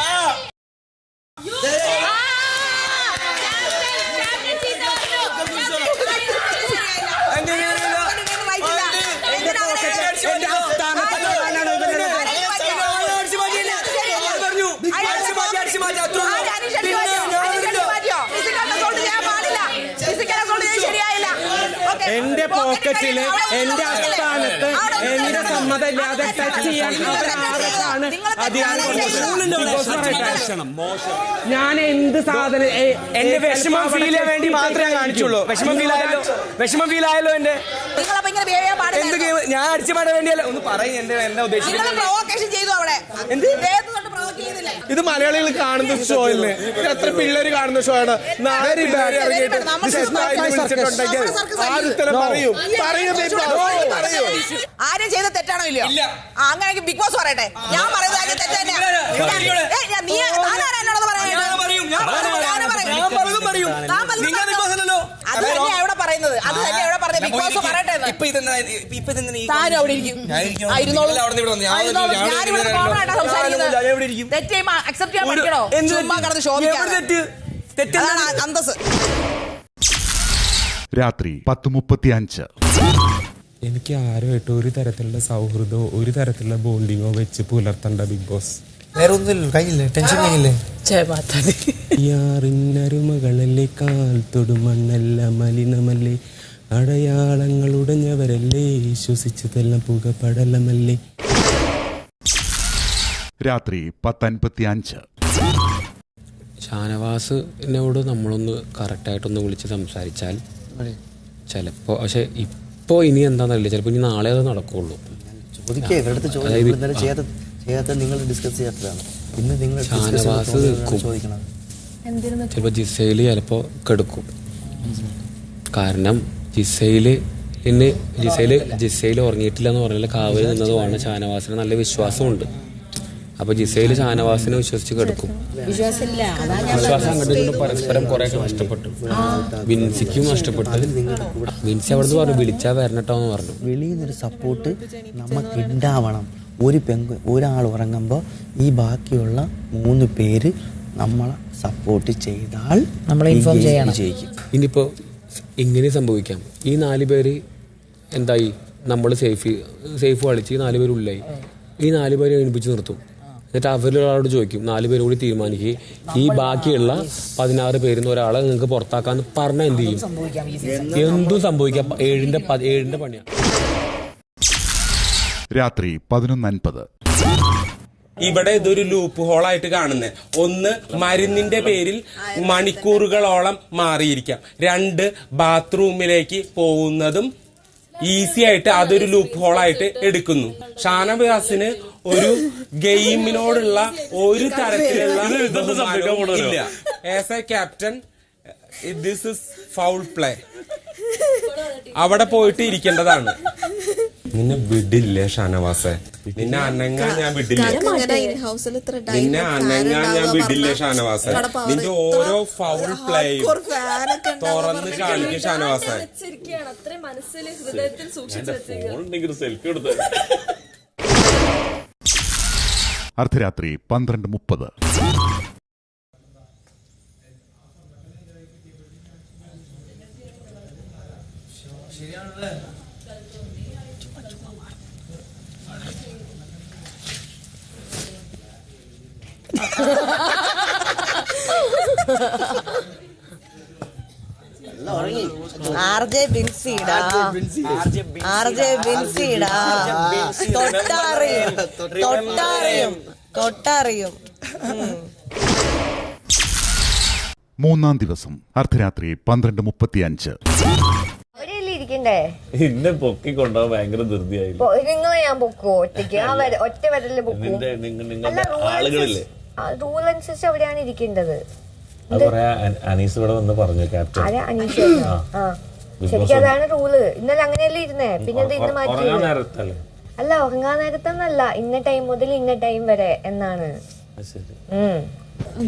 എന്റെ പോക്കറ്റില് എന്റെ അസ്ഥാനത്ത് എന്റെ സമ്മതമില്ലാതെ ടച്ച് ചെയ്യാൻ അവരാണ് ഞാൻ എന്ത് സാധനം എന്റെ വിഷമം ഫീൽ ചെയ്യാൻ വേണ്ടി മാത്രമേ കാണിച്ചുള്ളൂ. വിഷമം ഫീൽ ആയല്ലോ എന്റെ. എന്ത് ഗെയിം ഞാൻ അടിച്ചു മാറ്റാൻ വേണ്ടിയല്ല. ഒന്ന് പറയും എന്താ ഉദ്ദേശിക്കുന്നത്? ഇത് മലയാളികൾ കാണുന്ന ഷോ അല്ലേ? എത്ര പിള്ളേര് കാണുന്ന ഷോ ആണ്. ആരും ചെയ്ത തെറ്റാണോ ഇല്ലയോ? അങ്ങനെ ബിഗ് ബോസ് പറയട്ടെ. ഞാൻ പറയുന്നത് തെറ്റ് തന്നെയാണ്. അത് തന്നെയാ ഇവിടെ പറയുന്നത്. അത് തന്നെയാ ഇവിടെ പറഞ്ഞത്. ബിഗ് ബോസ് പറയട്ടെ. അക്സെപ്റ്റ് ചെയ്യാൻ പറ്റണോ? ചുമ്മാ കടന്ന് അന്തസ്. രാത്രി 10:35. എനിക്ക് ആരുമായിട്ട് ഒരു തരത്തിലുള്ള സൗഹൃദമോ ഒരു തരത്തിലുള്ള ബോണ്ടിങ്ങോ വെച്ച് പുലർത്തണ്ട ബിഗ് ബോസ്. വേറെ ഒന്നുമില്ല, കഴിഞ്ഞില്ലേ? ടെൻഷൻ കഴിഞ്ഞില്ലേ? യാറിന്നരുമകളല്ലേ കാൽ തൊടുമണ്ണല്ല മലിനമല്ലേ അടയാളങ്ങൾ ഉടഞ്ഞവരല്ലേ ശ്വസിച്ചതെല്ലാം പുകപടലമല്ലേ. രാത്രി 10:55. ഷാനവാസിനോട് നമ്മളൊന്ന് കറക്റ്റായിട്ടൊന്ന് വിളിച്ച് സംസാരിച്ചാൽ ചിലപ്പോൾ, പക്ഷെ ഇപ്പോൾ ഇനി എന്താണെന്നറിയില്ല, ചിലപ്പോൾ ഇനി നാളെ അത് നടക്കുള്ളൂ. ഷാനവാസ് നിൽക്കും, ചിലപ്പോൾ ജിസയിൽ ചിലപ്പോൾ കെടുക്കും. കാരണം ജിസയിൽ ഉറങ്ങിയിട്ടില്ല എന്ന് പറഞ്ഞാൽ കാവൽ നിന്നതുമാണ്. ഷാനവാസിന് നല്ല വിശ്വാസമുണ്ട്. അപ്പൊ ജിസയിൽ ഷാനവാസിനെ വിശ്വസിച്ച് കിടക്കും. വിശ്വാസം അങ്ങോട്ട് പരസ്പരം കുറെ നഷ്ടപ്പെട്ടു. വിൻസിക്കും നഷ്ടപ്പെട്ടു. വിൻസി അവിടുന്ന് പറഞ്ഞു വിളിച്ചാ വരണട്ടോന്ന് പറഞ്ഞു. വെളിയിൽ നിന്നൊരു സപ്പോർട്ട് നമുക്ക് ഉണ്ടാവണം. ഒരാൾ ഉറങ്ങുമ്പോൾ ഈ ബാക്കിയുള്ള 3 പേര് നമ്മളെ സപ്പോർട്ട് ചെയ്താൽ നമ്മളെ ഇൻഫോം ചെയ്യണം. ഇനിയിപ്പോ ഇങ്ങനെ സംഭവിക്കാം. ഈ 4 പേര് എന്തായി, നമ്മൾ സേഫ് കളിച്ച് ഈ 4 പേര് ഉള്ളിലായി. ഈ 4 പേരെ എണിപ്പിച്ച് നിർത്തും. എന്നിട്ട് അവരൊരാളോട് ചോദിക്കും, 4 പേര് കൂടി തീരുമാനിക്കുക, ഈ ബാക്കിയുള്ള 16 പേരിന്ന് ഒരാളെ നിങ്ങൾക്ക് പുറത്താക്കാന്ന് പറഞ്ഞാൽ എന്ത് ചെയ്യും? എന്തും സംഭവിക്കാം. 7ന്റെ പണിയാണ്. രാത്രി 11:50. ഇവിടെ ഇതൊരു ലൂപ്പ് ഹോളായിട്ട് കാണുന്നത്. ഒന്ന്, മരുന്നിന്റെ പേരിൽ മണിക്കൂറുകളോളം മാറിയിരിക്കാം. 2, ബാത്റൂമിലേക്ക് പോകുന്നതും ഈസി ആയിട്ട് അതൊരു ലൂപ്പ് ഹോളായിട്ട് എടുക്കുന്നു. ഷാനവാസിന് ഒരു ഗെയിമിനോടുള്ള ഒരു തരത്തിലുള്ള ഇല്ല. As A captain this is foul play. അവിടെ പോയിട്ട് ഇരിക്കേണ്ടതാണ്. നിന്നെ വിടില്ലേ ഷാനവാസെ? നിന്നെ അനങ്ങാൻ ഞാൻ വിടില്ലേ? നിന്നെ അനങ്ങാൻ ഞാൻ വിടില്ലേ ഷാനവാസെ? നിന്റെ ഓരോ ഫൗൾ പ്ലേയും തുറന്ന് കാണിക്കും ഷാനവാസെ. അർദ്ധരാത്രി 12:30. ആർജെ ബിൻസിടാ തൊട്ടറിയും. 3-ാം ദിവസം അർദ്ധരാത്രി 12:35. ഇരിക്കണ്ടേ? എന്നെ പൊക്കിക്കൊണ്ടാവാൻ ഭയങ്കര ധൃതിയായില്ല. ഞാൻ പൊക്കോ ഒറ്റയ്ക്ക്? ഒറ്റ വരല് പൊക്കൂ. ആളുകളില്ലേ, റൂൾ അനുസരിച്ച് അവിടെയാണ് ഇരിക്കേണ്ടത്. അനീസ് ഇവിടെ വന്ന് പറഞ്ഞു ക്യാപ്റ്റൻ. ശരിക്കും അതാണ് റൂള്. ഇന്നലെ അങ്ങനെയല്ലേ ഇരുന്നേ, പിന്നെ എന്താ ഇന്ന് മാറ്റി? അല്ല, ഉറങ്ങാൻ നേരത്തെന്നല്ല, ഇന്ന ടൈം മുതൽ ഇന്ന ടൈം വരെ എന്നാണ്.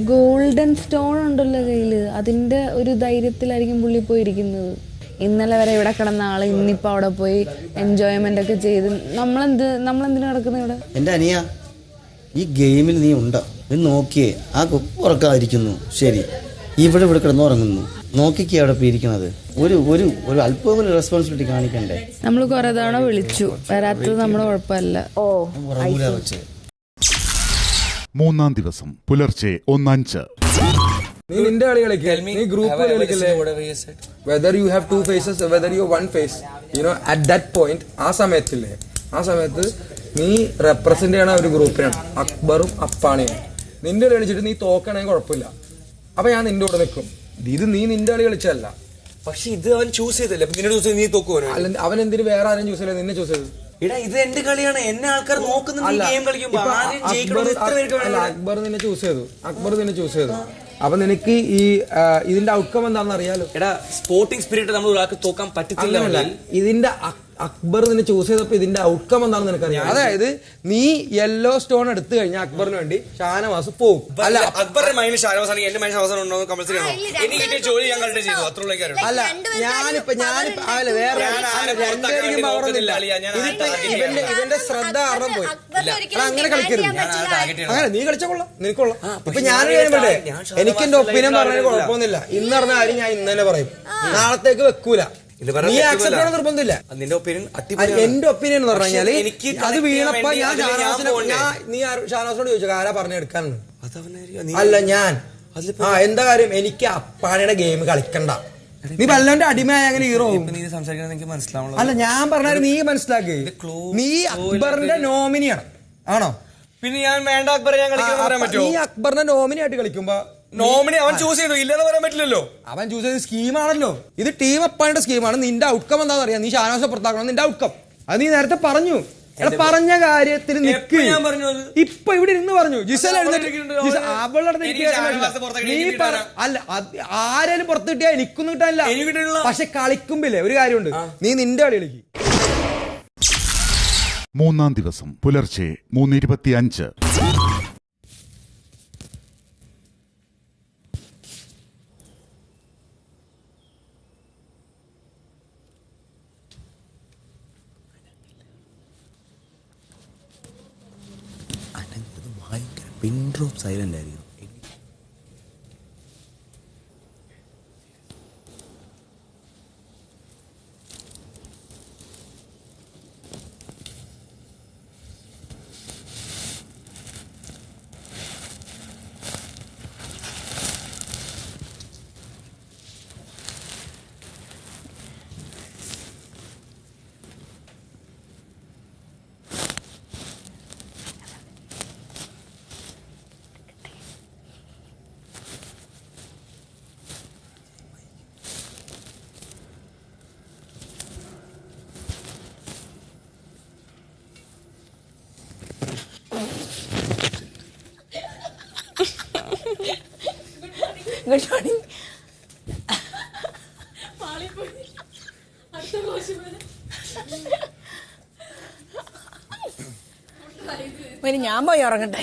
ഗോൾഡൻ സ്റ്റോൺ ഉണ്ടല്ലോ കയ്യില്, അതിന്റെ ഒരു ധൈര്യത്തിലായിരിക്കും പുള്ളി പോയിരിക്കുന്നത്. ഇന്നലെ വരെ ഇവിടെ കിടന്ന ആള് ഇന്നിപ്പോ അവിടെ പോയി എൻജോയ്മെന്റ് ഒക്കെ ചെയ്ത് നമ്മളെന്തിനു കിടക്കുന്നത് ഇവിടെ? എന്റെ അനിയ, ഈ ഗെയിമിൽ നീ ഉണ്ടോ? നീ നോക്കിയേ, ആ ഉറക്കാതിരിക്കുന്നു, ശരി, ഇവിടെ കിടന്ന് ഉറങ്ങുന്നു, നോക്കിക്കേ അവിടെ ഇരിക്കുന്നത്. ഒരു അല്പം റെസ്പോൺസിബിലിറ്റി കാണിക്കണ്ടേ? നമ്മൾ കുറെ തവണ വിളിച്ചു, വരാത്തത് നമ്മുടെ കുഴപ്പമല്ല. മൂന്നാം ദിവസം പുലർച്ചെ 1:05. നീ നിന്റെ കളി കളിക്കേ, നീ ഗ്രൂപ്പ് കളി കളിക്കല്ലേ. Whether you have two phases, whether you one phase, at that point, ആ സമയത്ത് നീ റെപ്രസെന്റ് ചെയ്യണ ഒരു ഗ്രൂപ്പിനാണ് അക്ബറും അപ്പാണിയും. നിന്റെ കളി കളിച്ചിട്ട് നീ തോക്കണമെങ്കിൽ കുഴപ്പമില്ല, അപ്പൊ ഞാൻ നിന്റെ കൂടെ നിൽക്കും. ഇത് നീ നിന്റെ കളി കളിച്ചല്ല. പക്ഷെ ഇത് അവൻ ചൂസ് ചെയ്തല്ലേ, നീ തോക്കുവാനോ? അവൻ എന്തിന് വേറെ ആരും ചൂസ് ചെയ്യില്ല, നിന്നെ ചൂസ് ചെയ്തത്. ഇത് എന്റെ കളിയാണ്, എന്നെ ആൾക്കാർ നോക്കുന്നുണ്ട്. അക്ബർ നിന്നെ ചൂസ് ചെയ്തു. അപ്പൊ നിനക്ക് ഈ ഇതിന്റെ ഔട്ട്കം എന്താണെന്ന് അറിയാലോ. എടാ, സ്പോർട്ടിംഗ് സ്പിരിറ്റ് നമ്മൾ ഒരാൾക്ക് തോക്കാൻ പറ്റത്തില്ല. ഇതിന്റെ അക്ബർ നിന്നെ ചൂസ് ചെയ്തപ്പോ ഇതിന്റെ ഔട്ട്കം എന്താണെന്ന് നിനക്കറിയാം. അതായത് നീ യെല്ലോ സ്റ്റോൺ എടുത്തു കഴിഞ്ഞാൽ അക്ബറിന് വേണ്ടി ഷാനവാസ് പോകും. അല്ല, അക്ബറിന്റെ മൈൻഡിൽ ഷാനവാസ് ആണെങ്കിൽ എന്റെ മൈൻഡ് ഷാനവാസ് ഉണ്ടോ കമ്പൽസറി ആണോ? എനിക്ക് കിട്ടിയ ജോലി ഞാൻ കണ്ടിട്ട് ചെയ്തു, അത്രയുള്ളൂ. അല്ല, ഞാനിപ്പോ വേറെ ഇവന്റെ ശ്രദ്ധ കാരണം പോയി. അങ്ങനെ കളിക്കരുത്. അങ്ങനെ നീ കളിച്ചോളാം, നിനക്കൊള്ളാം. ഇപ്പൊ ഞാൻ കഴിയുമ്പോഴേ എനിക്ക് എന്റെ ഒപ്പീനിയൻ പറഞ്ഞാൽ കുഴപ്പമൊന്നുമില്ല. ഇന്ന് പറഞ്ഞ കാര്യം ഞാൻ ഇന്ന് തന്നെ പറയും, നാളത്തേക്ക് വെക്കൂല. നീ ആക്സെപ്റ്റ് ചെയ്യണം നിർബന്ധമില്ല. എന്റെ ഒപ്പീനിയൻ എന്ന് പറഞ്ഞാല് അത് വീണപ്പോ ഞാൻ നീ ഷാനവാസിനോട് ചോദിച്ചു ആരാ പറഞ്ഞെടുക്കാന്ന്. അല്ല, ഞാൻ എന്താ കാര്യം, എനിക്ക് അപ്പാണിയുടെ ഗെയിം കളിക്കണ്ട. നീ വല്ലവന്റെ അടിമയായ അങ്ങനെ ഹീറോ. അല്ല, ഞാൻ പറഞ്ഞാൽ നീ മനസ്സിലാക്കി, നീ അക്ബറിന്റെ നോമിനിയാണ് ആണോ? പിന്നെ ഞാൻ വേണ്ട അക്ബറെ ഞാൻ കളിക്കാൻ പറയാൻ പറ്റുമോ? നീ അക്ബറിന്റെ നോമിനി ആയിട്ട് കളിക്കുമ്പോ നോമിനി അവൻ ചൂസ് ചെയ്തു, ഇല്ലെന്ന് പറയാൻ പറ്റില്ലല്ലോ. അവൻ ചൂസ് ചെയ്ത സ്കീമാണല്ലോ. ഇത് ടീം അപ്പാന്റെ സ്കീമാണ്. നിന്റെ ഔട്ട്കം എന്താണെന്ന് അറിയാം. നീ ഷാനവാസിനെ പുറത്താക്കണം, നിന്റെ ഔട്ട്കം. അത് നീ നേരത്തെ പറഞ്ഞു. പറഞ്ഞ കാര്യത്തിന് നിക്ക്. ഇപ്പൊ ഇവിടെ ഇരുന്ന് പറഞ്ഞു ജിസൽ എഴുന്നേറ്റ് അവളുടെ അല്ല, ആരെങ്കിലും പുറത്ത് കിട്ടിയാ എനിക്കൊന്നും കിട്ടാനില്ല. പക്ഷെ കളിക്കുമ്പില്ലേ ഒരു കാര്യമുണ്ട്, നീ നിന്റെ കളി കളിക്കും. മൂന്നാം ദിവസം പുലർച്ചെ 3:25. പിൻ ഡ്രോപ്പ് സൈലന്റ് ആയിരിക്കും. Good morning. ഞാൻ പോയി ഉറങ്ങട്ടെ.